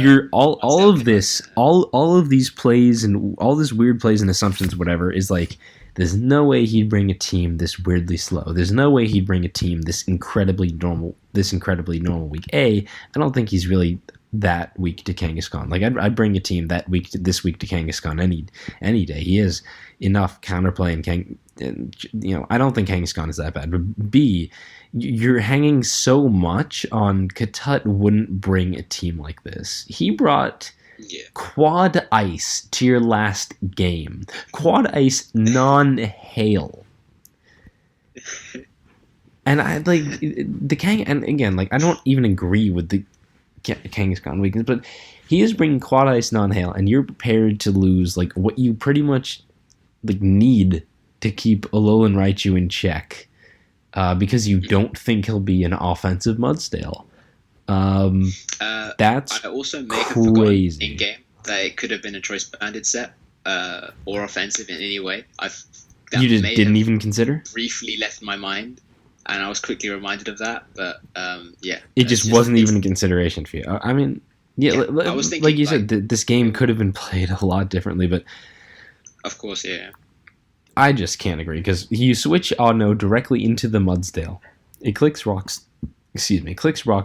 these plays and all this weird plays and assumptions, whatever, is like there's no way he'd bring a team this weirdly slow. There's no way he'd bring a team this incredibly normal week. I don't think he's really that weak to Kangaskhan. Like I'd bring a team this week to Kangaskhan any day. He has enough counterplay and I don't think Kangaskhan is that bad. But B, you're hanging so much on Katut wouldn't bring a team like this. He brought Quad Ice to your last game. Quad Ice non-hail. And I like the Kang, and again, like I don't even agree with the Kangaskhan weakness, but he is bringing Quad Ice non-hail, and you're prepared to lose like what you pretty much like need to keep Alolan Raichu in check, because you don't think he'll be an offensive Mudsdale. That's I also may have crazy. In game that it could have been a choice banded set, or offensive in any way. You just didn't even consider? Briefly left my mind, and I was quickly reminded of that. But it just wasn't even a consideration for you. I mean, Yeah, I was thinking, like you said, this game could have been played a lot differently, but of course, yeah. I just can't agree because you switch Auto directly into the Mudsdale. It clicks rock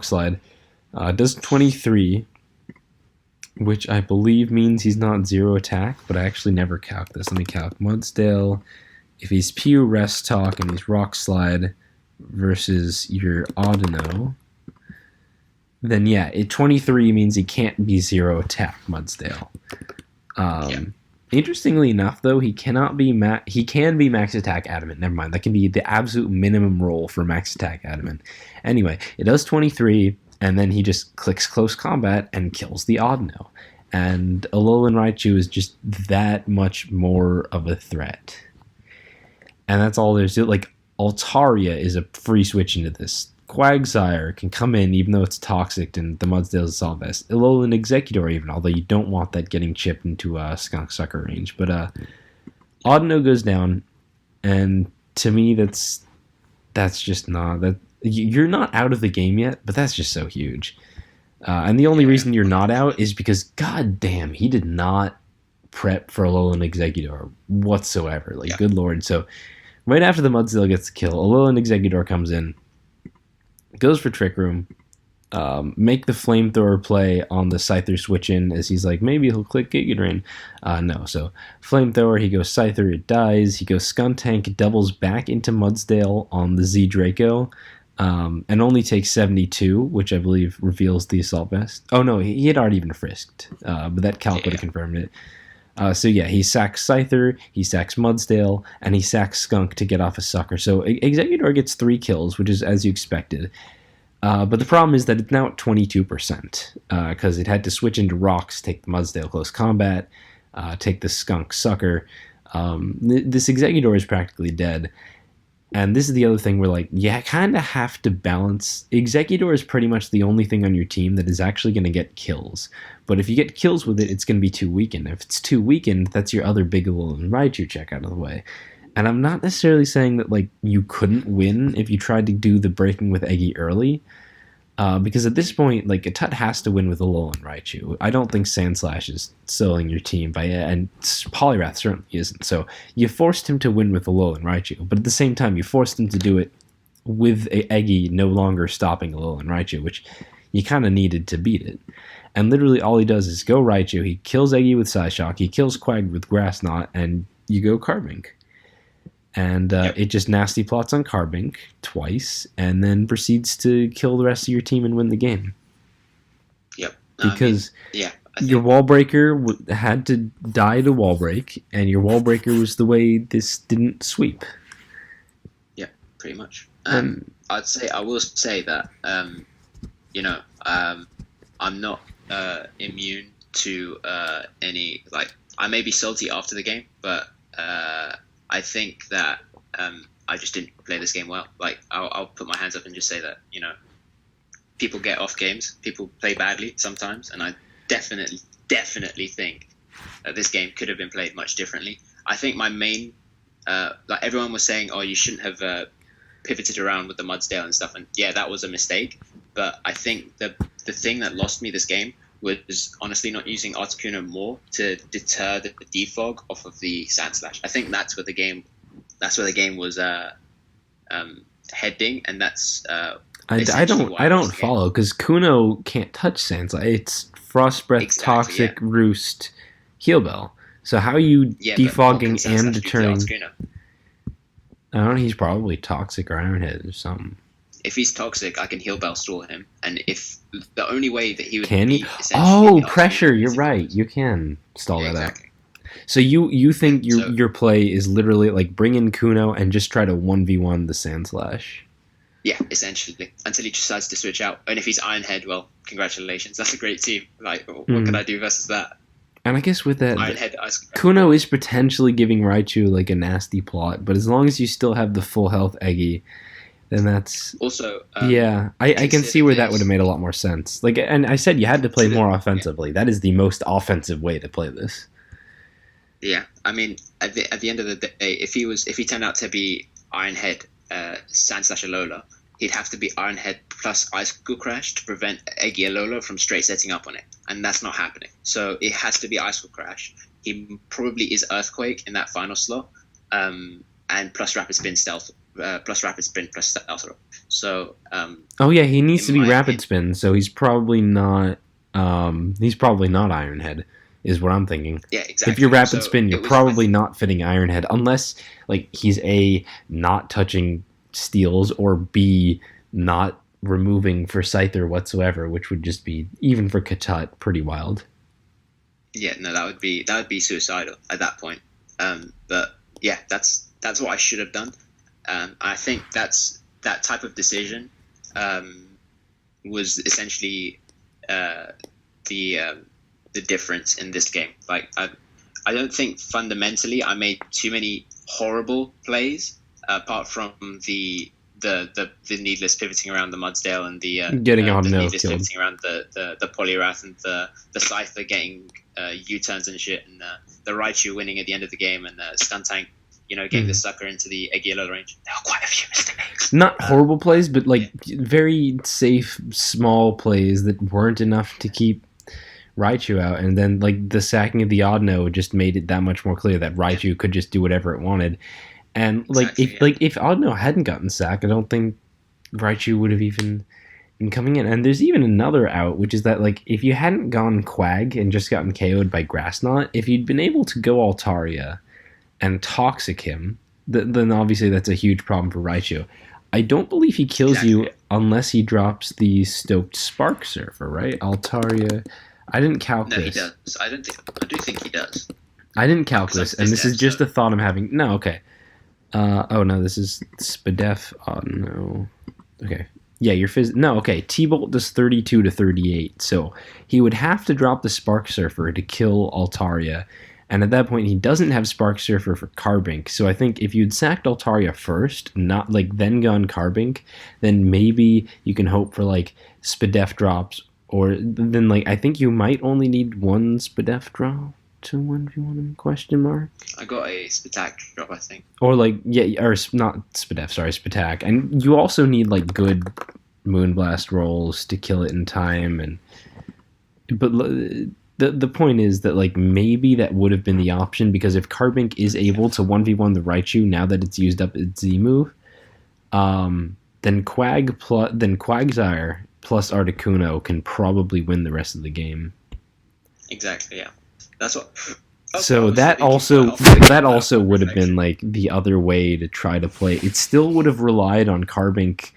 slide, does 23, which I believe means he's not 0 attack, but I actually never calc this. Let me calc Mudsdale. If he's Pew Rest Talk and he's Rock Slide versus your Audino, then yeah, 23 means he can't be 0 attack Mudsdale. Interestingly enough, though, he can be max attack adamant. Never mind, that can be the absolute minimum roll for max attack adamant. Anyway, it does 23, and then he just clicks close combat and kills the Audino. And Alolan Raichu is just that much more of a threat. And that's all there's to it. Like, Altaria is a free switch into this. Quagsire can come in even though it's toxic and the Mudsdale's assault vest. Alolan Executor even, although you don't want that getting chipped into Skunk Sucker range. But Audino goes down, and to me that's just not that you're not out of the game yet, but that's just so huge. And the only reason you're not out is because goddamn he did not prep for Alolan Executor whatsoever. Like good lord. So right after the Mudsdale gets the kill, Alolan Executor comes in, goes for Trick Room, make the Flamethrower play on the Scyther switch in as he's like, maybe he'll click Giga Drain. No, so Flamethrower, he goes Scyther, it dies, he goes Skuntank, doubles back into Mudsdale on the Z Draco, and only takes 72, which I believe reveals the Assault Vest. Oh no, he had already been frisked, but that calc would have confirmed it. So yeah, he sacks Scyther, he sacks Mudsdale, and he sacks Skunk to get off a Sucker. So Executor gets 3 kills, which is as you expected. But the problem is that it's now at 22%, because it had to switch into Rocks, take the Mudsdale close combat, take the Skunk Sucker. This Executor is practically dead. And this is the other thing where, like, you kind of have to balance. Executor is pretty much the only thing on your team that is actually going to get kills. But if you get kills with it, it's going to be too weakened. If it's too weakened, that's your other big Alolan Raichu check out of the way. And I'm not necessarily saying that, like, you couldn't win if you tried to do the breaking with Eggy early. Because at this point, like, a Tut has to win with Alolan Raichu. I don't think Sandslash is soloing your team, and Poliwrath certainly isn't. So you forced him to win with Alolan Raichu, but at the same time, you forced him to do it with Eggy no longer stopping Alolan Raichu, which you kind of needed to beat it. And literally all he does is go Raichu, he kills Eggy with Psyshock, he kills Quag with Grass Knot, and you go Carbink. And it just nasty plots on Carbink twice, and then proceeds to kill the rest of your team and win the game. Yep. Because your Wall Breaker had to die to Wall Break, and your Wall Breaker was the way this didn't sweep. Yeah, pretty much. I will say that I'm not immune to any, like, I may be salty after the game, but I think that I just didn't play this game well. Like, I'll put my hands up and just say that, people get off games, people play badly sometimes, and I definitely think that this game could have been played much differently. I think my main, like everyone was saying, oh, you shouldn't have pivoted around with the Mudsdale and stuff, and yeah, that was a mistake. But I think the thing that lost me this game was honestly not using Articuno more to deter the defog off of the Sandslash. I think that's where the game was heading, and that's I don't follow, because Kuno can't touch Sandslash. It's Frost Breath, Toxic, Roost, Heal Bell. So how are you defogging and deterring? I don't know, he's probably Toxic or Ironhead or something. If he's Toxic, I can Heal Bell stall him, and if the only way that he would pressure. You're right. You can stall that out. So you think your play is literally like bring in Kuno and just try to 1v1 the Sandslash? Yeah, essentially, until he decides to switch out. And if he's Ironhead, well, congratulations, that's a great team. Like, what can I do versus that? And I guess with that, Kuno is potentially giving Raichu like a nasty plot, but as long as you still have the full health Eggy, then that's also I can see where that would have made a lot more sense. Like, and I said you had to play more offensively. That is the most offensive way to play this. Yeah, I mean, at the end of the day, if he turned out to be Ironhead, Sandslash Alola, he'd have to be Iron Head plus Icicle Crash to prevent Eggialolo from straight setting up on it, and that's not happening. So it has to be Icicle Crash. He probably is Earthquake in that final slot, and plus Rapid Spin Stealth, plus Rapid Spin plus Stealth Rope. So oh yeah, he needs to be Rapid Spin, so he's probably not. He's probably not Iron Head, is what I'm thinking. Yeah, exactly. If you're Rapid Spin, you're probably not fitting Iron Head, unless like he's A, not touching steals, or B, not removing for Scyther whatsoever, which would just be, even for Katut, pretty wild. Yeah, no, that would be suicidal at that point. But yeah, that's what I should have done. I think that type of decision was essentially the difference in this game. Like I don't think fundamentally I made too many horrible plays, apart from the needless pivoting around the Mudsdale and the getting on the no needless killed. pivoting around the Poliwrath and the Scyther getting U-turns and shit, and the Raichu winning at the end of the game, and Stuntank, getting the sucker into the Eggialolo range. There were quite a few mistakes. Not horrible plays, but like very safe, small plays that weren't enough to keep Raichu out. And then like the sacking of the Oddno just made it that much more clear that Raichu could just do whatever it wanted. And like if Oddno hadn't gotten sacked, I don't think Raichu would have even been coming in. And there's even another out, which is that like if you hadn't gone Quag and just gotten KO'd by Grass Knot, if you'd been able to go Altaria and Toxic him, then obviously that's a huge problem for Raichu. I don't believe he kills you unless he drops the Stoked Spark Surfer, right? Altaria. I didn't calculate. No, he does. I do think he does. I didn't calculate, and this is just a thought I'm having. No, okay. Oh no, this is Spadef. Oh no. Okay. Yeah, your no, okay. T-Bolt does 32 to 38, so he would have to drop the Spark Surfer to kill Altaria, and at that point he doesn't have Spark Surfer for Carbink. So I think if you'd sacked Altaria first, not like then gone Carbink, then maybe you can hope for like Spadef drops, or then like I think you might only need one Spadef drop to 1v1 him, question mark. I got a Spatak drop, I think. Or like, yeah, or not Spadef, sorry, Spatak. And you also need like good Moonblast rolls to kill it in time. But the point is that like maybe that would have been the option, because if Carbink is able to 1v1 the Raichu now that it's used up its Z move, then Quagsire plus Articuno can probably win the rest of the game. Exactly, yeah. That's what. So that also would have been like the other way to try to play. It still would have relied on Carbink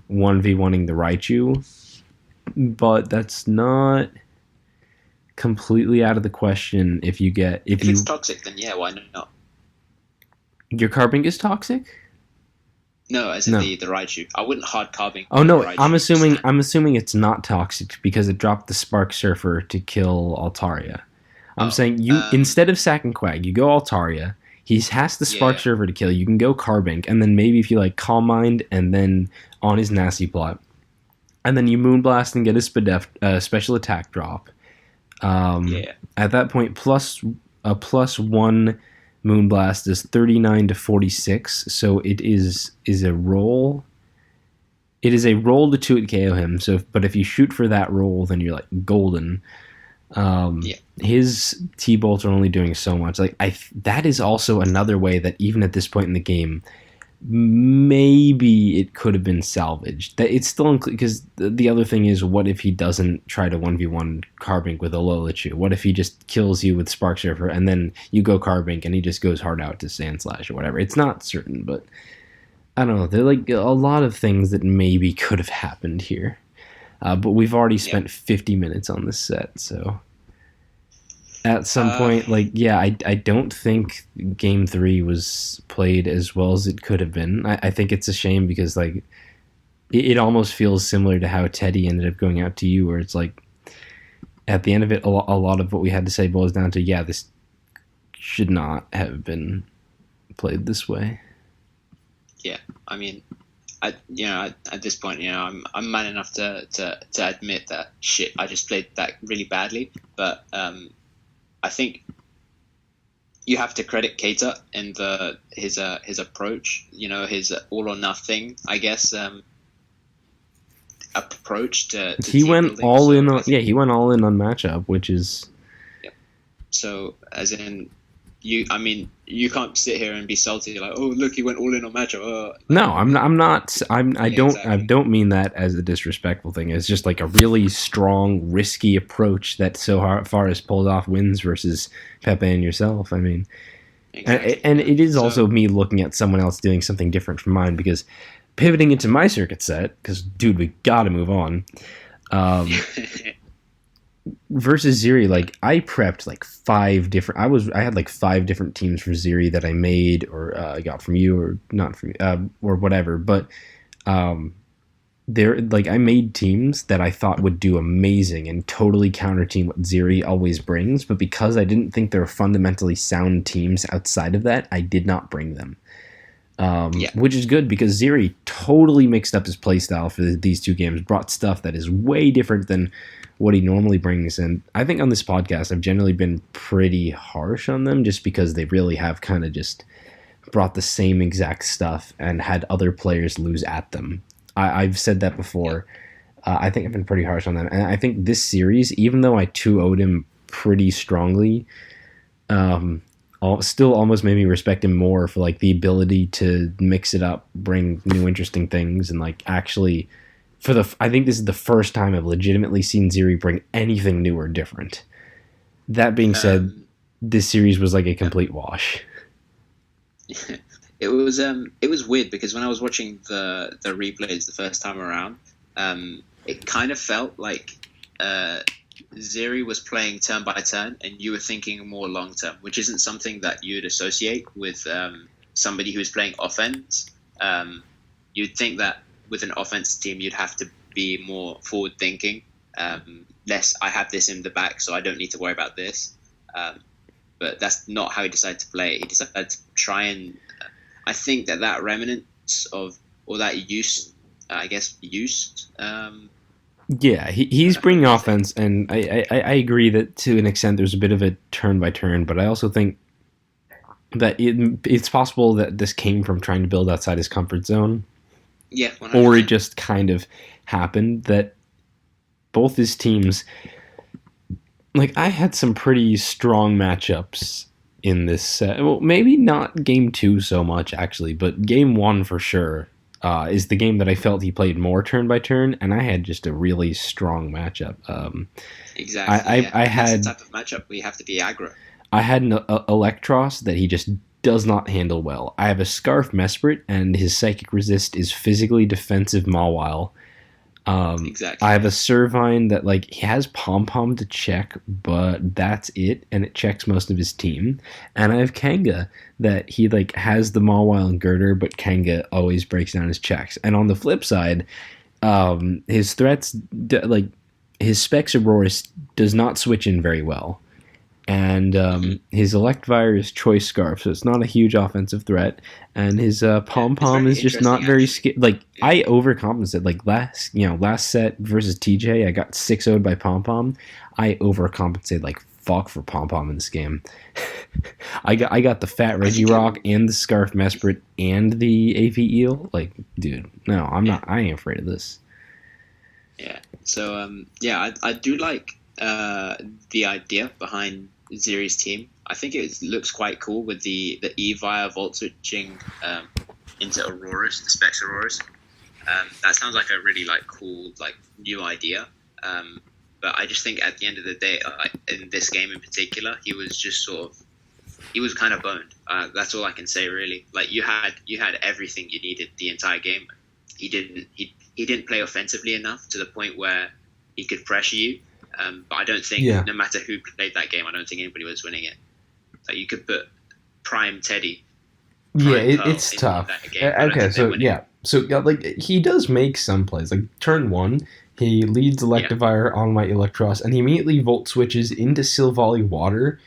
1v1ing the Raichu, but that's not completely out of the question if it's toxic, then yeah, why not? Your Carbink is toxic? No, as in the Raichu. I wouldn't hard Carbink. Oh no, I'm assuming it's not toxic because it dropped the Spark Surfer to kill Altaria. I'm saying you instead of sacking Quag, you go Altaria. He has the Spark Surfer to kill. You can go Carbink, and then maybe if you like Calm Mind, and then on his Nasty Plot, and then you Moonblast and get his special attack drop. At that point, plus one Moonblast is 39 to 46, so it is a roll. It is a roll to 2-hit KO him. But if you shoot for that roll, then you're like golden. His T-bolts are only doing so much. Like that is also another way that even at this point in the game, maybe it could have been salvaged. That it's still because the other thing is, what if he doesn't try to 1v1 Carbink with Alolan? What if he just kills you with Spark Surfer and then you go Carbink and he just goes hard out to Sand Slash or whatever? It's not certain, but I don't know. There are like a lot of things that maybe could have happened here. But we've already spent 50 minutes on this set, so at some point, I don't think Game 3 was played as well as it could have been. I think it's a shame because like it almost feels similar to how Teddy ended up going out to you, where it's like at the end of it, a lot of what we had to say boils down to, this should not have been played this way. Yeah, I mean, at this point, I'm man enough to admit that shit. I just played that really badly, but I think you have to credit Keita in his approach. His all or nothing, I guess. approach to he team went building. all So in I on think, he went all in on matchup, which is so as in you can't sit here and be salty like, oh look, he went all in on matchup. no, I'm not. I exactly. don't mean that as a disrespectful thing. It's just like a really strong, risky approach that so far has pulled off wins versus Pepe and yourself. I mean, Exactly. and it is also me looking at someone else doing something different from mine, because pivoting into my circuit set, because dude, we gotta move on. Versus Ziri, like I prepped like 5 different. I had like 5 different teams for Ziri that I made or I got from you or not from or whatever. But there, like I made teams that I thought would do amazing and totally counter team what Ziri always brings. But because I didn't think they were fundamentally sound teams outside of that, I did not bring them. Which is good because Ziri totally mixed up his playstyle for these 2 games, brought stuff that is way different than what he normally brings. And I think on this podcast, I've generally been pretty harsh on them just because they really have kind of just brought the same exact stuff and had other players lose at them. I've said that before. I think I've been pretty harsh on them. And I think this series, even though I 2-0'd him pretty strongly, still almost made me respect him more for like the ability to mix it up, bring new interesting things, and like actually I think this is the first time I've legitimately seen Ziri bring anything new or different. That being said, this series was like a complete wash. It was weird because when I was watching the replays the first time around, it kind of felt like Ziri was playing turn by turn and you were thinking more long term, which isn't something that you'd associate with somebody who's playing offense. You'd think that with an offense team, you'd have to be more forward thinking. Less, I have this in the back, so I don't need to worry about this. But that's not how he decided to play. He decided to try and, I think that remnants of, or that use. Yeah, he's bringing offense, and I agree that to an extent there's a bit of a turn by turn, but I also think that it's possible that this came from trying to build outside his comfort zone. Yeah, 100%. Or it just kind of happened that both his teams, like I had some pretty strong matchups in this set. Well, maybe not game 2 so much actually, but game 1 for sure is the game that I felt he played more turn by turn, and I had just a really strong matchup. Exactly. I had the type of matchup where you have to be aggro. I had an Electros that he just does not handle well. I have a Scarf Mesprit, and his Psychic Resist is physically defensive Mawile. Exactly. I have a Servine that like he has Pom Pom to check, but that's it, and it checks most of his team. And I have Kanga that he like has the Mawile and Girder, but Kanga always breaks down his checks. And on the flip side, his threats like his Specs-Aurorus does not switch in very well. And his Electivire is Choice Scarf, so it's not a huge offensive threat. And his Pom Pom is just not very like I overcompensate. Like last set versus TJ, I got 6-0'd by Pom Pom. I overcompensated like fuck for Pom Pom in this game. I got the Fat Regirock and the Scarf Mesprit and the AP Eel. Like, dude, no, I'm not. I ain't afraid of this. Yeah. So I do like the idea behind Ziri's team. I think it looks quite cool with the Evire Volt switching into Aurorus, the Specs Aurorus. That sounds like a really like cool like new idea. But I just think at the end of the day, in this game in particular, he was kind of boned. That's all I can say really. Like you had everything you needed the entire game. He didn't play offensively enough to the point where he could pressure you. But I don't think, no matter who played that game, I don't think anybody was winning it. Like you could put Prime Teddy. It's tough. Okay, so like he does make some plays. Like turn 1, he leads Electivire on my Electros, and he immediately Volt switches into Silvally Water,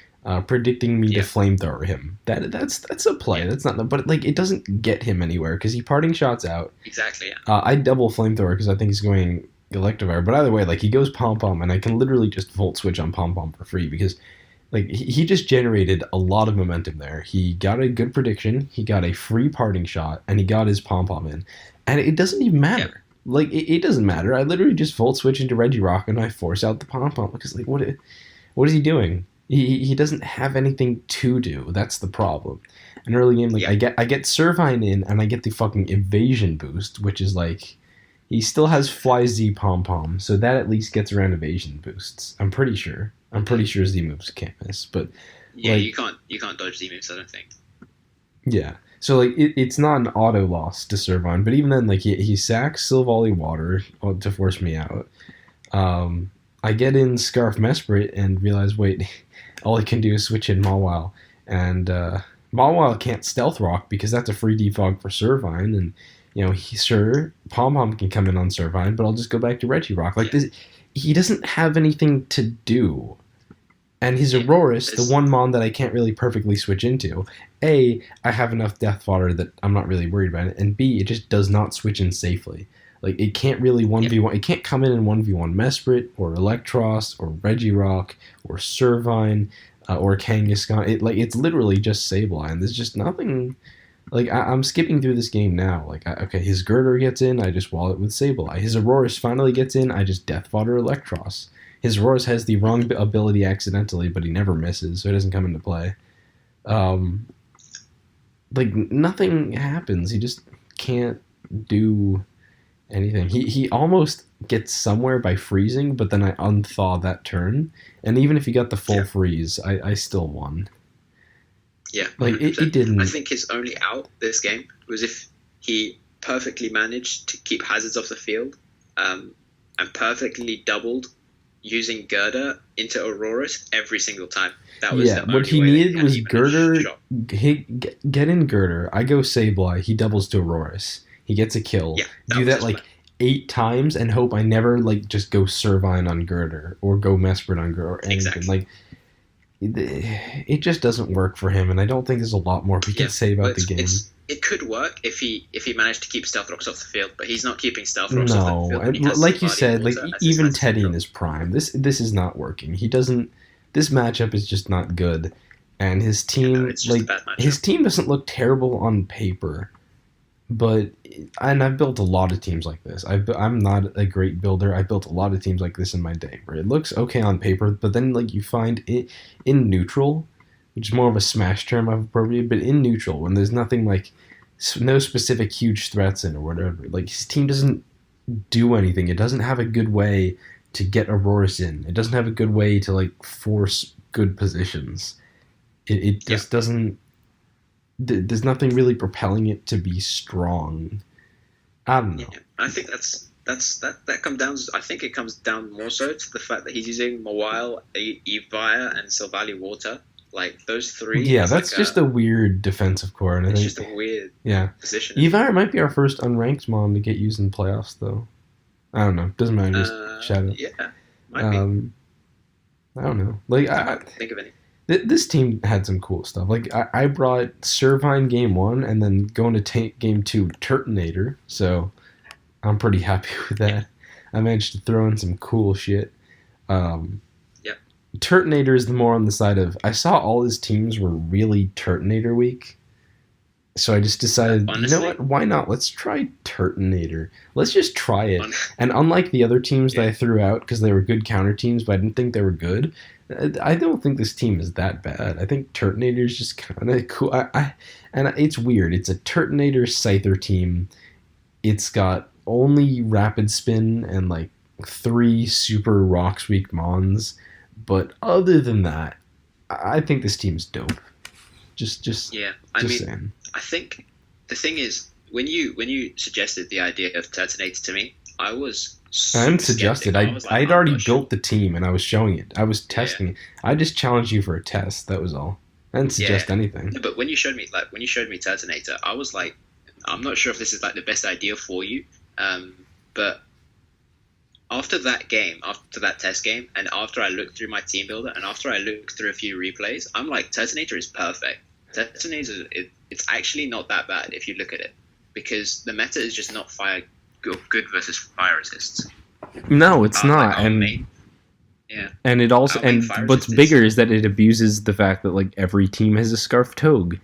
predicting me to Flamethrower him. That's a play. That's not, but like it doesn't get him anywhere because he parting shots out. Exactly. I double Flamethrower because I think he's going Electivire, but either way, like he goes Pom Pom, and I can literally just Volt switch on Pom Pom for free because, like, he just generated a lot of momentum there. He got a good prediction, he got a free parting shot, and he got his Pom Pom in, and it doesn't even matter. Like, it doesn't matter. I literally just volt switch into Regirock and I force out the pom-pom. Because, like, what is he doing? He doesn't have anything to do. That's the problem. An early game, like, I get Servine in and I get the fucking evasion boost, which is like, he still has Fly Z pom-pom, so that at least gets around evasion boosts. I'm pretty sure Z moves can't miss, but yeah, like, you can't dodge Z moves, I don't think. Yeah. So, like, it's not an auto loss to Servine, but even then, like, he sacks Silvally Water to force me out. I get in Scarf Mesprit and realize, wait, all I can do is switch in Mawile. And Mawile can't Stealth Rock because that's a free defog for Servine. And, you know, sure, Pom-Pom can come in on Servine, but I'll just go back to Regirock. Like, this, he doesn't have anything to do. And his Aurorus, the one Mon that I can't really perfectly switch into, A, I have enough Death Fodder that I'm not really worried about it, and B, it just does not switch in safely. Like, it can't really 1v1, it can't come in 1v1 Mesprit, or Electros, or Regirock, or Servine, or Kangaskhan. It's literally just Sableye, there's just nothing. Like, I'm skipping through this game now. Like, okay, his Girder gets in, I just wall it with Sableye. His Aurorus finally gets in, I just Death Fodder Electros. His Aurorus has the wrong ability accidentally, but he never misses, so it doesn't come into play. Like, nothing happens. He just can't do anything. He almost gets somewhere by freezing, but then I unthaw that turn. And even if he got the full freeze, I still won. Yeah, like it didn't. I think his only out this game was if he perfectly managed to keep hazards off the field, and perfectly doubled using Girder into Aurorus every single time. That was the only what he way needed was Girder. Get in Girder. I go Sableye. He doubles to Aurorus. He gets a kill. Yeah, do that like 8 times and hope I never like just go Servine on Girder or go Mesprit on Girder or anything. Exactly. Like, it just doesn't work for him, and I don't think there's a lot more we can say about the game. It could work if he managed to keep Stealth Rocks off the field, but he's not keeping Stealth Rocks off the field. No, like you said, like even Teddy in his prime, this is not working. He doesn't. This matchup is just not good, and his team his team doesn't look terrible on paper, but I've built a lot of teams like this. I'm not a great builder. I built a lot of teams like this in my day, where it looks okay on paper, but then like you find it in neutral, which is more of a Smash term I've appropriated, but in neutral, when there's nothing like, no specific huge threats in or whatever, like his team doesn't do anything. It doesn't have a good way to get Aurorus in. It doesn't have a good way to like force good positions. It just doesn't, there's nothing really propelling it to be strong. I don't know. Yeah, I think that comes down. I think it comes down more so to the fact that he's using Mawile, Evire, and Silvally Water. Like those three. Yeah, that's like just a weird defensive core. And it's just a weird position. Evire might be our first unranked Mon to get used in playoffs, though. I don't know. Doesn't matter. Just shout it. Yeah, might be. I don't know. Like I can't think of any. This team had some cool stuff. Like I brought Servine game 1 and then going to game 2 Turtonator. So I'm pretty happy with that. I managed to throw in some cool shit. Turtonator is the more on the side of, I saw all his teams were really Turtonator weak. So I just decided, honestly, you know what? Why not? Let's try Turtonator. Let's just try it. And unlike the other teams that I threw out, because they were good counter teams, but I didn't think they were good, I don't think this team is that bad. I think Turtonator is just kind of cool. And it's weird. It's a Turtonator Scyther team. It's got only Rapid Spin and like 3 super Rocks weak Mons. But other than that, I think this team's dope. Saying. I think the thing is, when you suggested the idea of Turtonator to me, I was suggested. I'd already built the team and I was showing it. I was testing it. I just challenged you for a test. That was all. I didn't suggest anything. But when you showed me Turtonator, I was like, I'm not sure if this is like the best idea for you. But after that test game, and after I looked through my team builder, and after I looked through a few replays, I'm like, Turtonator is perfect. Turtonator, it's actually not that bad if you look at it, because the meta is just not good versus fire resists. No, it's not. And it also, and what's bigger is that it abuses the fact that like every team has a Scarf Togue.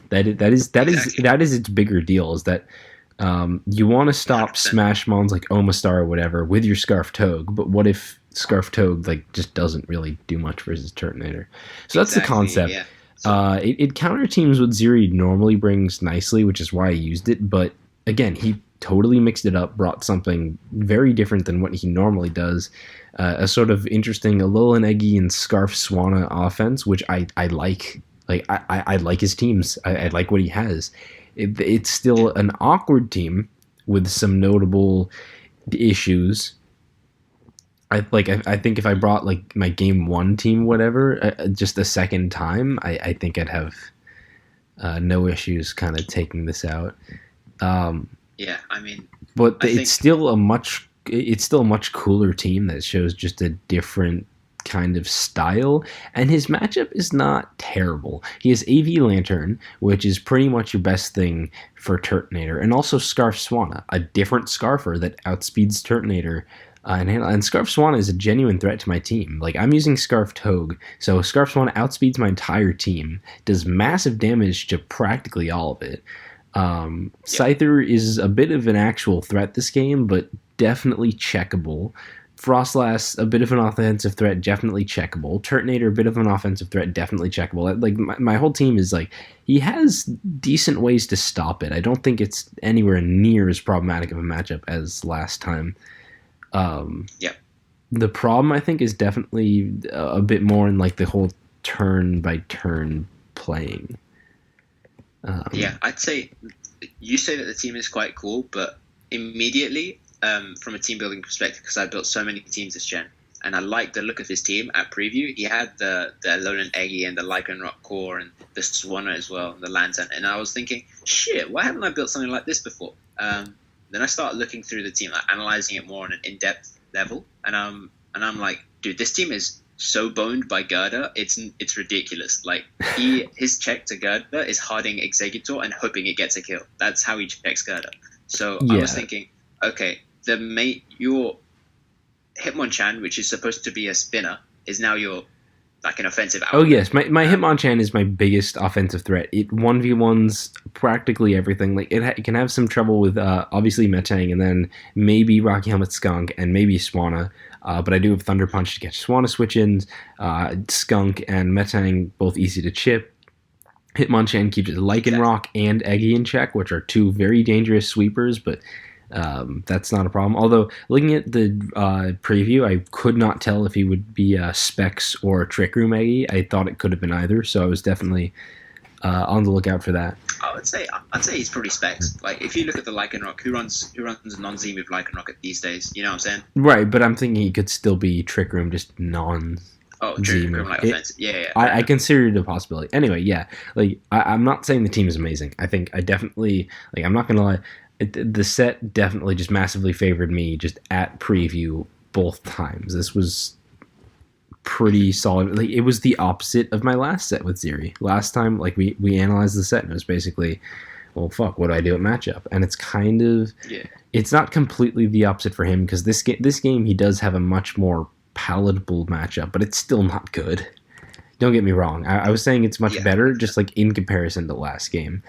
That is its bigger deal, is that You want to stop 100%. smash mons like Omastar or whatever with your Scarf Toad, but what if Scarf Toad like just doesn't really do much versus Turtonator? So that's the concept. Yeah. So, It counter teams what Zeri normally brings nicely, which is why I used it. But again, he totally mixed it up, brought something very different than what he normally does. A sort of interesting Alolan Eggy and Scarf Swanna offense, which I like. Like I like his teams. I like what he has. It's still an awkward team with some notable issues. I think if I brought like my game 1 team, whatever, just a second time, I think I'd have no issues kind of taking this out. yeah, I mean, But I it's think- still a much cooler team that shows just a different kind of style, and his matchup is not terrible. He has AV Lantern, which is pretty much your best thing for Turtonator, and also Scarf Swanna, a different Scarfer that outspeeds Turtonator. And Scarf Swanna is a genuine threat to my team. Like, I'm using Scarf Toad, so Scarf Swanna outspeeds my entire team, does massive damage to practically all of it. Scyther is a bit of an actual threat this game, but definitely checkable. Frostlass, a bit of an offensive threat, definitely checkable. Turtonator, a bit of an offensive threat, definitely checkable. Like, my whole team is like, he has decent ways to stop it. I don't think it's anywhere near as problematic of a matchup as last time. The problem, I think, is definitely a bit more in like the whole turn by turn playing. yeah, I'd say you say that the team is quite cool, but immediately, from a team building perspective, because I built so many teams this gen, and I like the look of his team at preview. He had the Alolan Eggy and the Lycanroc core and the Swanna as well, and the Lantern, and I was thinking, shit, why haven't I built something like this before? Then I started looking through the team, like analyzing it more on an in-depth level, and I'm like, dude, this team is so boned by Gerda, it's ridiculous. Like, his check to Gerda is harding Exeggutor and hoping it gets a kill. That's how he checks Gerda. So I was thinking, okay, your Hitmonchan, which is supposed to be a spinner, is now your like an offensive outlet. Oh yes, my Hitmonchan is my biggest offensive threat. It 1v1s practically everything. Like it can have some trouble with obviously Metang, and then maybe Rocky Helmet Skunk, and maybe Swanna. But I do have Thunder Punch to catch Swanna switch-ins. Skunk and Metang both easy to chip. Hitmonchan keeps Lycanroc and Eggy in check, which are two very dangerous sweepers, but that's not a problem. Although, looking at the preview, I could not tell if he would be Specs or Trick Room Eggy. I thought it could have been either, so I was definitely on the lookout for that. I'd say he's pretty Specs. Like, if you look at the Lycanroc, who runs a non-Z move Lycanroc these days? You know what I'm saying? Right, but I'm thinking he could still be Trick Room, just non. Oh, Trick Room like offensive. Yeah. I consider it a possibility. Anyway, yeah, like I'm not saying the team is amazing. I think I definitely like. I'm not gonna lie. The set definitely just massively favored me just at preview both times. This was pretty solid. Like, it was the opposite of my last set with Zeri. Last time, like we analyzed the set and it was basically, well, fuck, what do I do at matchup? And it's kind of, it's not completely the opposite for him because this game he does have a much more palatable matchup, but it's still not good. Don't get me wrong. I was saying it's much better, just like in comparison to last game.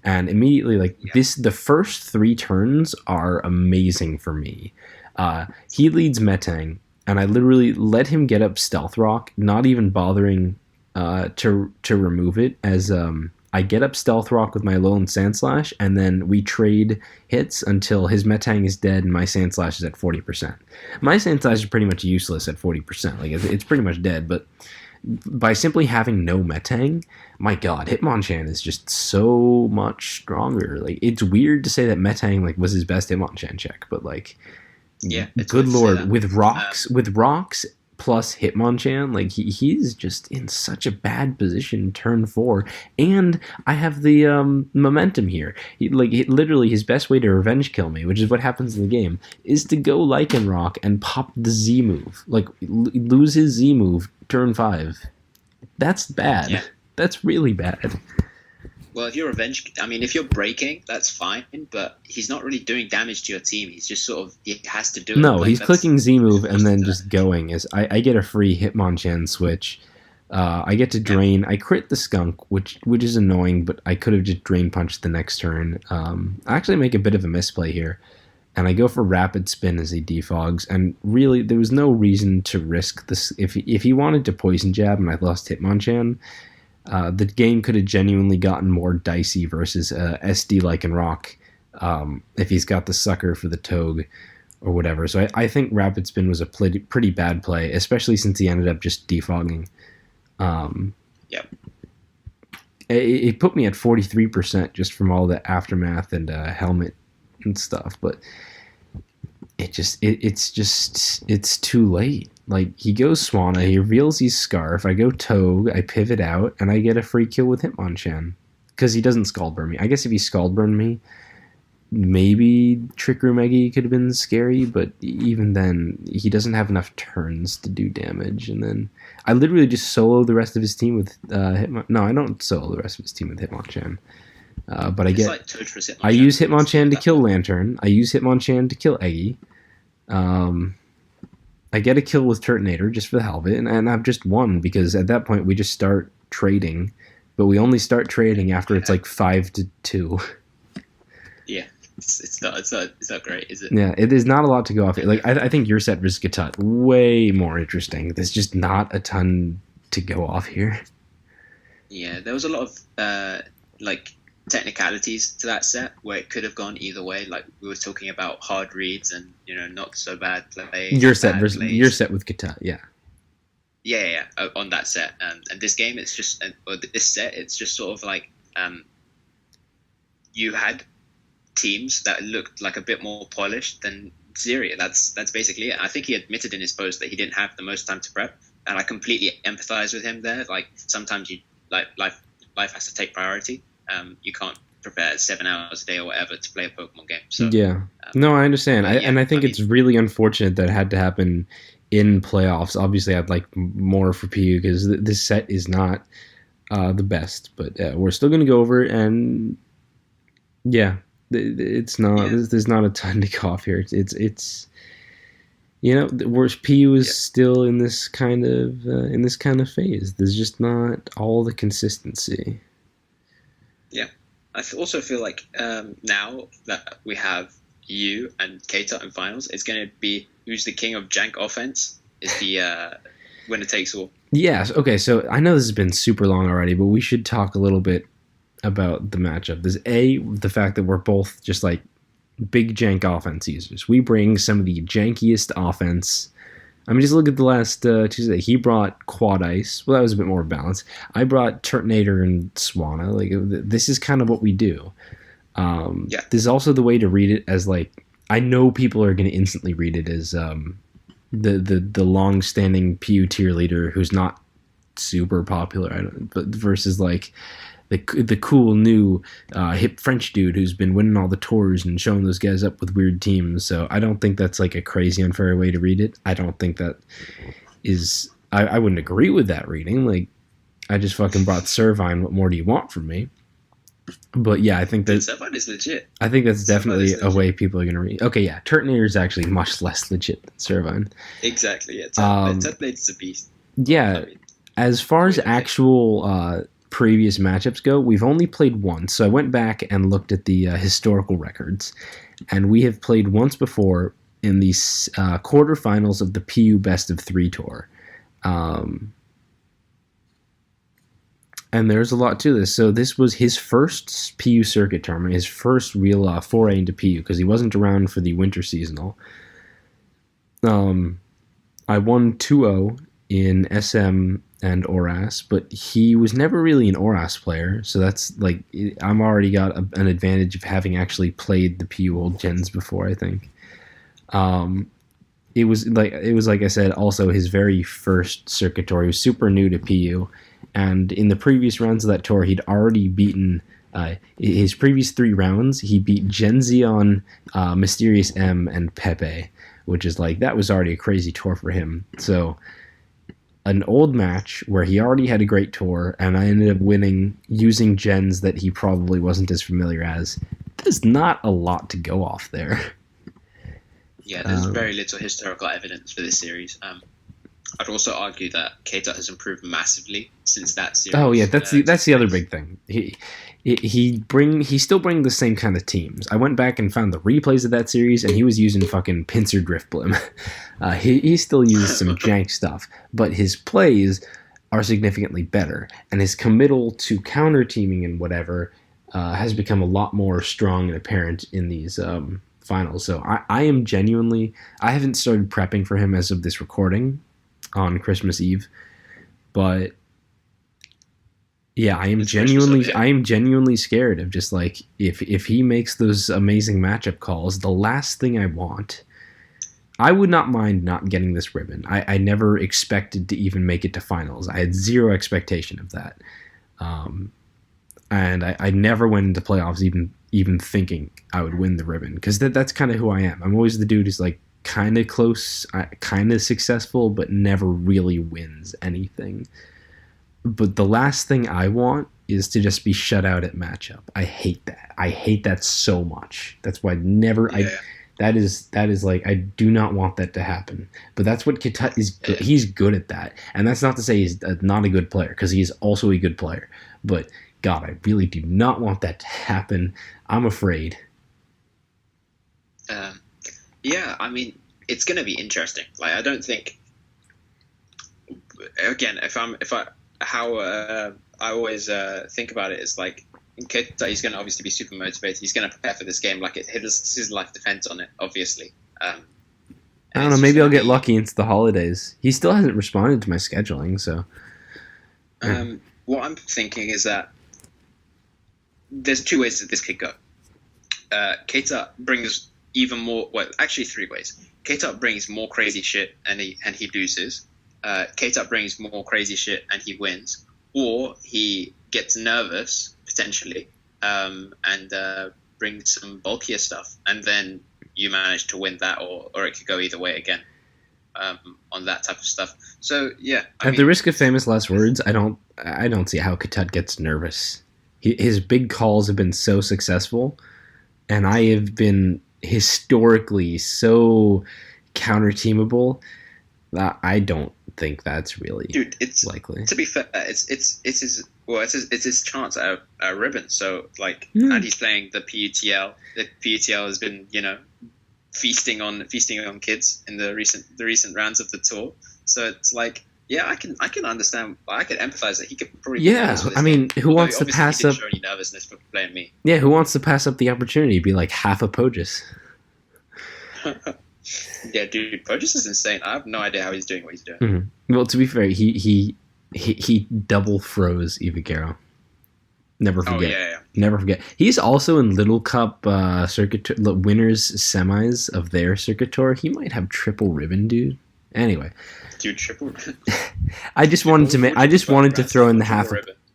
And immediately, like the first 3 turns are amazing for me. He leads Metang, and I literally let him get up Stealth Rock, not even bothering to remove it. As I get up Stealth Rock with my Alolan Sandslash, and then we trade hits until his Metang is dead and my Sandslash is at 40%. My Sandslash is pretty much useless at 40%. Like it's pretty much dead, but by simply having no Metang, my god, Hitmonchan is just so much stronger. Like, it's weird to say that Metang like was his best Hitmonchan check, but like, good lord, with rocks plus Hitmonchan, like he's just in such a bad position turn 4, and I have the momentum here. Literally his best way to revenge kill me, which is what happens in the game, is to go Lycanroc and pop the Z move, like lose his Z move turn 5. That's bad. Yeah. That's really bad. Well, if you're breaking, that's fine, but he's not really doing damage to your team. He's just he has to do it. No, he's clicking Z move and then just going. I get a free Hitmonchan switch I get to drain. I crit the skunk, which is annoying, but I could have just drain punched the next turn. I actually make a bit of a misplay here, and I go for rapid spin as he defogs. And really, there was no reason to risk this. If he wanted to poison jab and I lost Hitmonchan, the game could have genuinely gotten more dicey versus SD like and Rock if he's got the sucker for the Togue or whatever. So I think rapid spin was a pretty bad play, especially since he ended up just defogging. Yep. It put me at 43% just from all the aftermath and helmet and stuff, but it's too late. Like, he goes Swanna, he reveals he's Scarf, I go Togue, I pivot out, and I get a free kill with Hitmonchan. Because he doesn't Scald Burn me. I guess if he Scald Burn me, maybe Trick Room Eggy could have been scary, but even then, he doesn't have enough turns to do damage. And then I literally just solo the rest of his team with Hitmonchan. No, I don't solo the rest of his team with Hitmonchan. But I use Hitmonchan to kill Lantern. I use Hitmonchan to kill Eggy. I get a kill with Turtonator just for the hell of it, and I've just won because at that point we just start trading, but we only start trading after it's like 5-2. Yeah. It's not great, is it? Yeah, it is not a lot to go off. Like I think your set versus Gatut way more interesting. There's just not a ton to go off here. Yeah, there was a lot of technicalities to that set where it could have gone either way. Like we were talking about hard reads and not so bad plays. Your set with Gatut, yeah. Yeah, on that set, and this game, it's just this set, it's just sort of like you had teams that looked like a bit more polished than Xeria. That's basically it. I think he admitted in his post that he didn't have the most time to prep, and I completely empathize with him there. Like sometimes life has to take priority. You can't prepare 7 hours a day or whatever to play a Pokemon game. So yeah, no, I understand. I think it's really unfortunate that it had to happen in playoffs. Obviously, I'd like more for PU because this set is not the best, but we're still going to go over it, and yeah. It's not. Yeah. There's not a ton to go off here. It's whereas PU is still in this kind of phase. There's just not all the consistency. Yeah, I also feel like now that we have you and Keita in finals, it's going to be who's the king of jank offense is the winner takes all. Yes. Okay. So I know this has been super long already, but we should talk a little bit about the matchup. There's the fact that we're both just like big jank offense users. We bring some of the jankiest offense. I mean, just look at the last Tuesday. He brought Quad Ice. Well, that was a bit more balanced. I brought Turtonator and Swanna. Like, this is kind of what we do. There's also the way to read it as like, I know people are going to instantly read it as the long-standing PU tier leader who's not super popular, but versus like the cool new hip French dude who's been winning all the tours and showing those guys up with weird teams. So I don't think that's like a crazy unfair way to read it. I don't think that is... I wouldn't agree with that reading. Like, I just fucking brought Servine. What more do you want from me? But yeah, I think that... Servine is legit. I think that's definitely a way people are going to read. Okay, yeah. Turtonator is actually much less legit than Servine. Exactly, yeah. Turtonator's a beast. Yeah. I mean, as far as actual... previous matchups go, we've only played once. So I went back and looked at the historical records, and we have played once before in the quarterfinals of the PU Best of 3 tour. And there's a lot to this. So this was his first PU circuit tournament, his first real foray into PU, because he wasn't around for the winter seasonal. I won 2-0 in SM and Oras, but he was never really an Oras player, so that's like, I'm already got an advantage of having actually played the PU old gens before, I think. It was like I said, also his very first circuit tour. He was super new to PU, and in the previous rounds of that tour, he'd already beaten his previous 3 rounds. He beat Genzion, Mysterious M, and Pepe, which is like, that was already a crazy tour for him. So an old match where he already had a great tour, and I ended up winning using gens that he probably wasn't as familiar as. There's not a lot to go off there. Yeah, there's very little historical evidence for this series. I'd also argue that Keita has improved massively since that series. Oh yeah, that's the other big thing. He still bring the same kind of teams. I went back and found the replays of that series, and he was using fucking pincer drift blim. He still uses some jank stuff, but his plays are significantly better, and his committal to counter teaming and whatever has become a lot more strong and apparent in these finals. So I am genuinely. I haven't started prepping for him as of this recording on Christmas Eve, but yeah, I am genuinely scared of just like if he makes those amazing matchup calls. The last thing I want, I would not mind not getting this ribbon. I never expected to even make it to finals. I had zero expectation of that, and I never went into playoffs even thinking I would win the ribbon, because that's kind of who I am. I'm always the dude who's like kind of close, kind of successful, but never really wins anything. But the last thing I want is to just be shut out at matchup. I hate that. I hate that so much. That's why that is like, I do not want that to happen. But that's what Kitut is good. He's good at that. And that's not to say he's not a good player, because he's also a good player. But God, I really do not want that to happen. I'm afraid. Yeah, I mean, it's going to be interesting. Like, I don't think. Again, I always think about it is like, he's going to obviously be super motivated. He's going to prepare for this game like his life depends on it, obviously. I don't know. Maybe I'll get lucky into the holidays. He still hasn't responded to my scheduling, so. What I'm thinking is that there's two ways that this could go. Keita brings even more. Well, actually, three ways. Keita brings more crazy shit and he loses. Keita brings more crazy shit and he wins, or he gets nervous potentially and brings some bulkier stuff, and then you manage to win that, or it could go either way again on that type of stuff. So yeah, at the risk of famous last words, I don't see how Kitut gets nervous. His big calls have been so successful, and I have been historically so counter-teamable that I don't think that's really likely. To be fair, it's his chance at a ribbon. So like, and he's playing the PUTL. The PUTL has been, feasting on kids in the recent rounds of the tour. So it's like, yeah, I can understand. I can empathize that he could probably. Yeah, I mean, who wants to pass up? Show any nervousness for playing me? Yeah, who wants to pass up the opportunity to be like half a Pogus? Yeah, dude, Pogus is insane. I have no idea how he's doing what he's doing. Mm-hmm. Well, to be fair, he double froze Ivagero. Never forget. Oh, yeah. Never forget. He's also in Little Cup circuit winners semis of their circuit tour. He might have triple ribbon, dude. Anyway, dude, triple. I just wanted to throw in the half.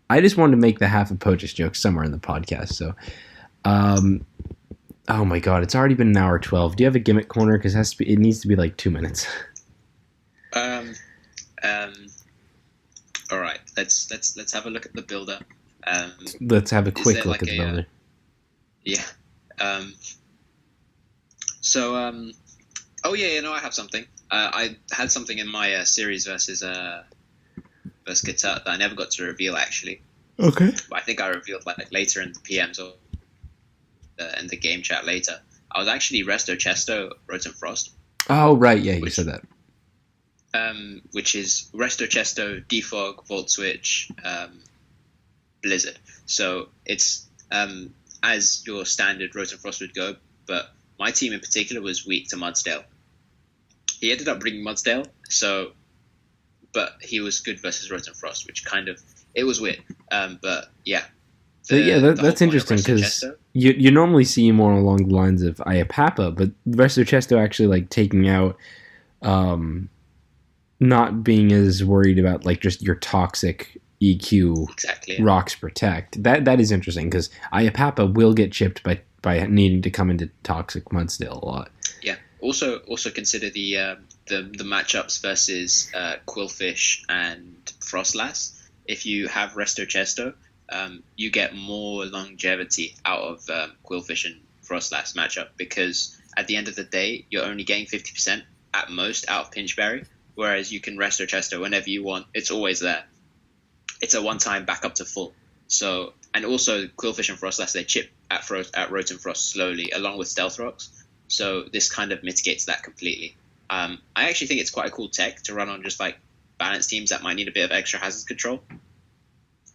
I just wanted to make the half a Pogus joke somewhere in the podcast. So, oh my God, it's already been an hour 12. Do you have a gimmick corner? Because it needs to be like 2 minutes. All right. Let's have a look at the builder. Let's have a quick look at the builder. Yeah. I have something. I had something in my series versus Kitut that I never got to reveal, actually. Okay. But I think I revealed like later in the PMs or in the game chat later. I was actually Resto Chesto Rotom Frost. Oh right, yeah, you said that. Which is Resto Chesto, Defog, Volt Switch, Blizzard. So it's as your standard Rotom Frost would go, but my team in particular was weak to Mudsdale. He ended up bringing Mudsdale, but he was good versus Rotom Frost, which it was weird. But yeah. That's interesting, because you normally see more along the lines of Iapapa, but Resto Chesto actually like taking out, not being as worried about like just your toxic EQ rocks protect. That is interesting, because Iapapa will get chipped by needing to come into toxic Mudsdale a lot. Yeah. Also consider the matchups versus Quillfish and Frostlass. If you have Resto Chesto, you get more longevity out of Quillfish and Frostlass matchup, because at the end of the day, you're only getting 50% at most out of Pinchberry. whereas you can Resto Chesto whenever you want. It's always there. It's a one-time back up to full. So, and also Quillfish and Frostlass, they chip at Rotom Frost slowly, along with Stealth Rocks. So this kind of mitigates that completely. I actually think it's quite a cool tech to run on just like balanced teams that might need a bit of extra hazard control,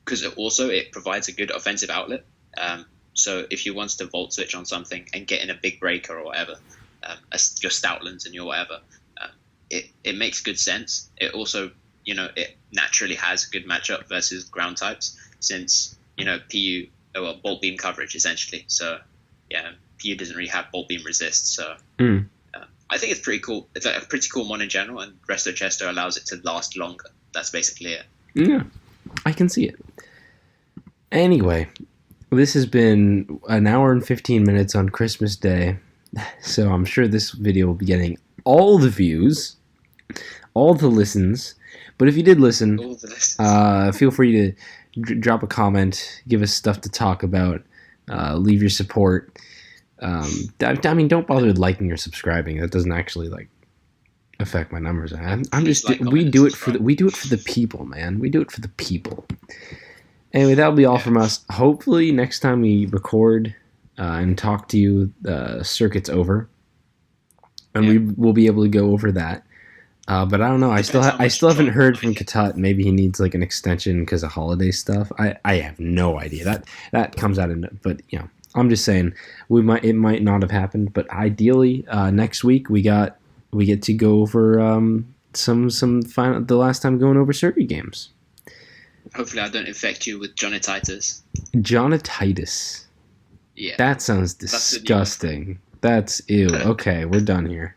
because it provides a good offensive outlet. So if you want to Volt Switch on something and get in a big breaker or whatever, your Stoutlands and your whatever, it makes good sense. It also, it naturally has a good matchup versus ground types, since, PU, Bolt Beam coverage, essentially. So, yeah, PU doesn't really have Bolt Beam resist, so I think it's pretty cool. It's like a pretty cool mon in general, and Resto Chesto allows it to last longer. That's basically it. Yeah, I can see it. Anyway, this has been an hour and 15 minutes on Christmas Day, so I'm sure this video will be getting all the views, all the listens. But if you did listen, feel free to drop a comment, give us stuff to talk about, leave your support. I mean, don't bother with liking or subscribing. That doesn't actually affect my numbers. We do it for the people, man. We do it for the people. Anyway, that'll be all from us. Hopefully, next time we record and talk to you, the circuit's over, and we will be able to go over that. But I don't know. I still haven't heard from Katat. Maybe he needs an extension because of holiday stuff. I have no idea. That comes out in. But I'm just saying it might not have happened. But ideally, next week we get to go over the last time going over circuit games. Hopefully, I don't infect you with Jonatitis. Jonatitis. Yeah. That sounds disgusting. That's ew. Okay, we're done here.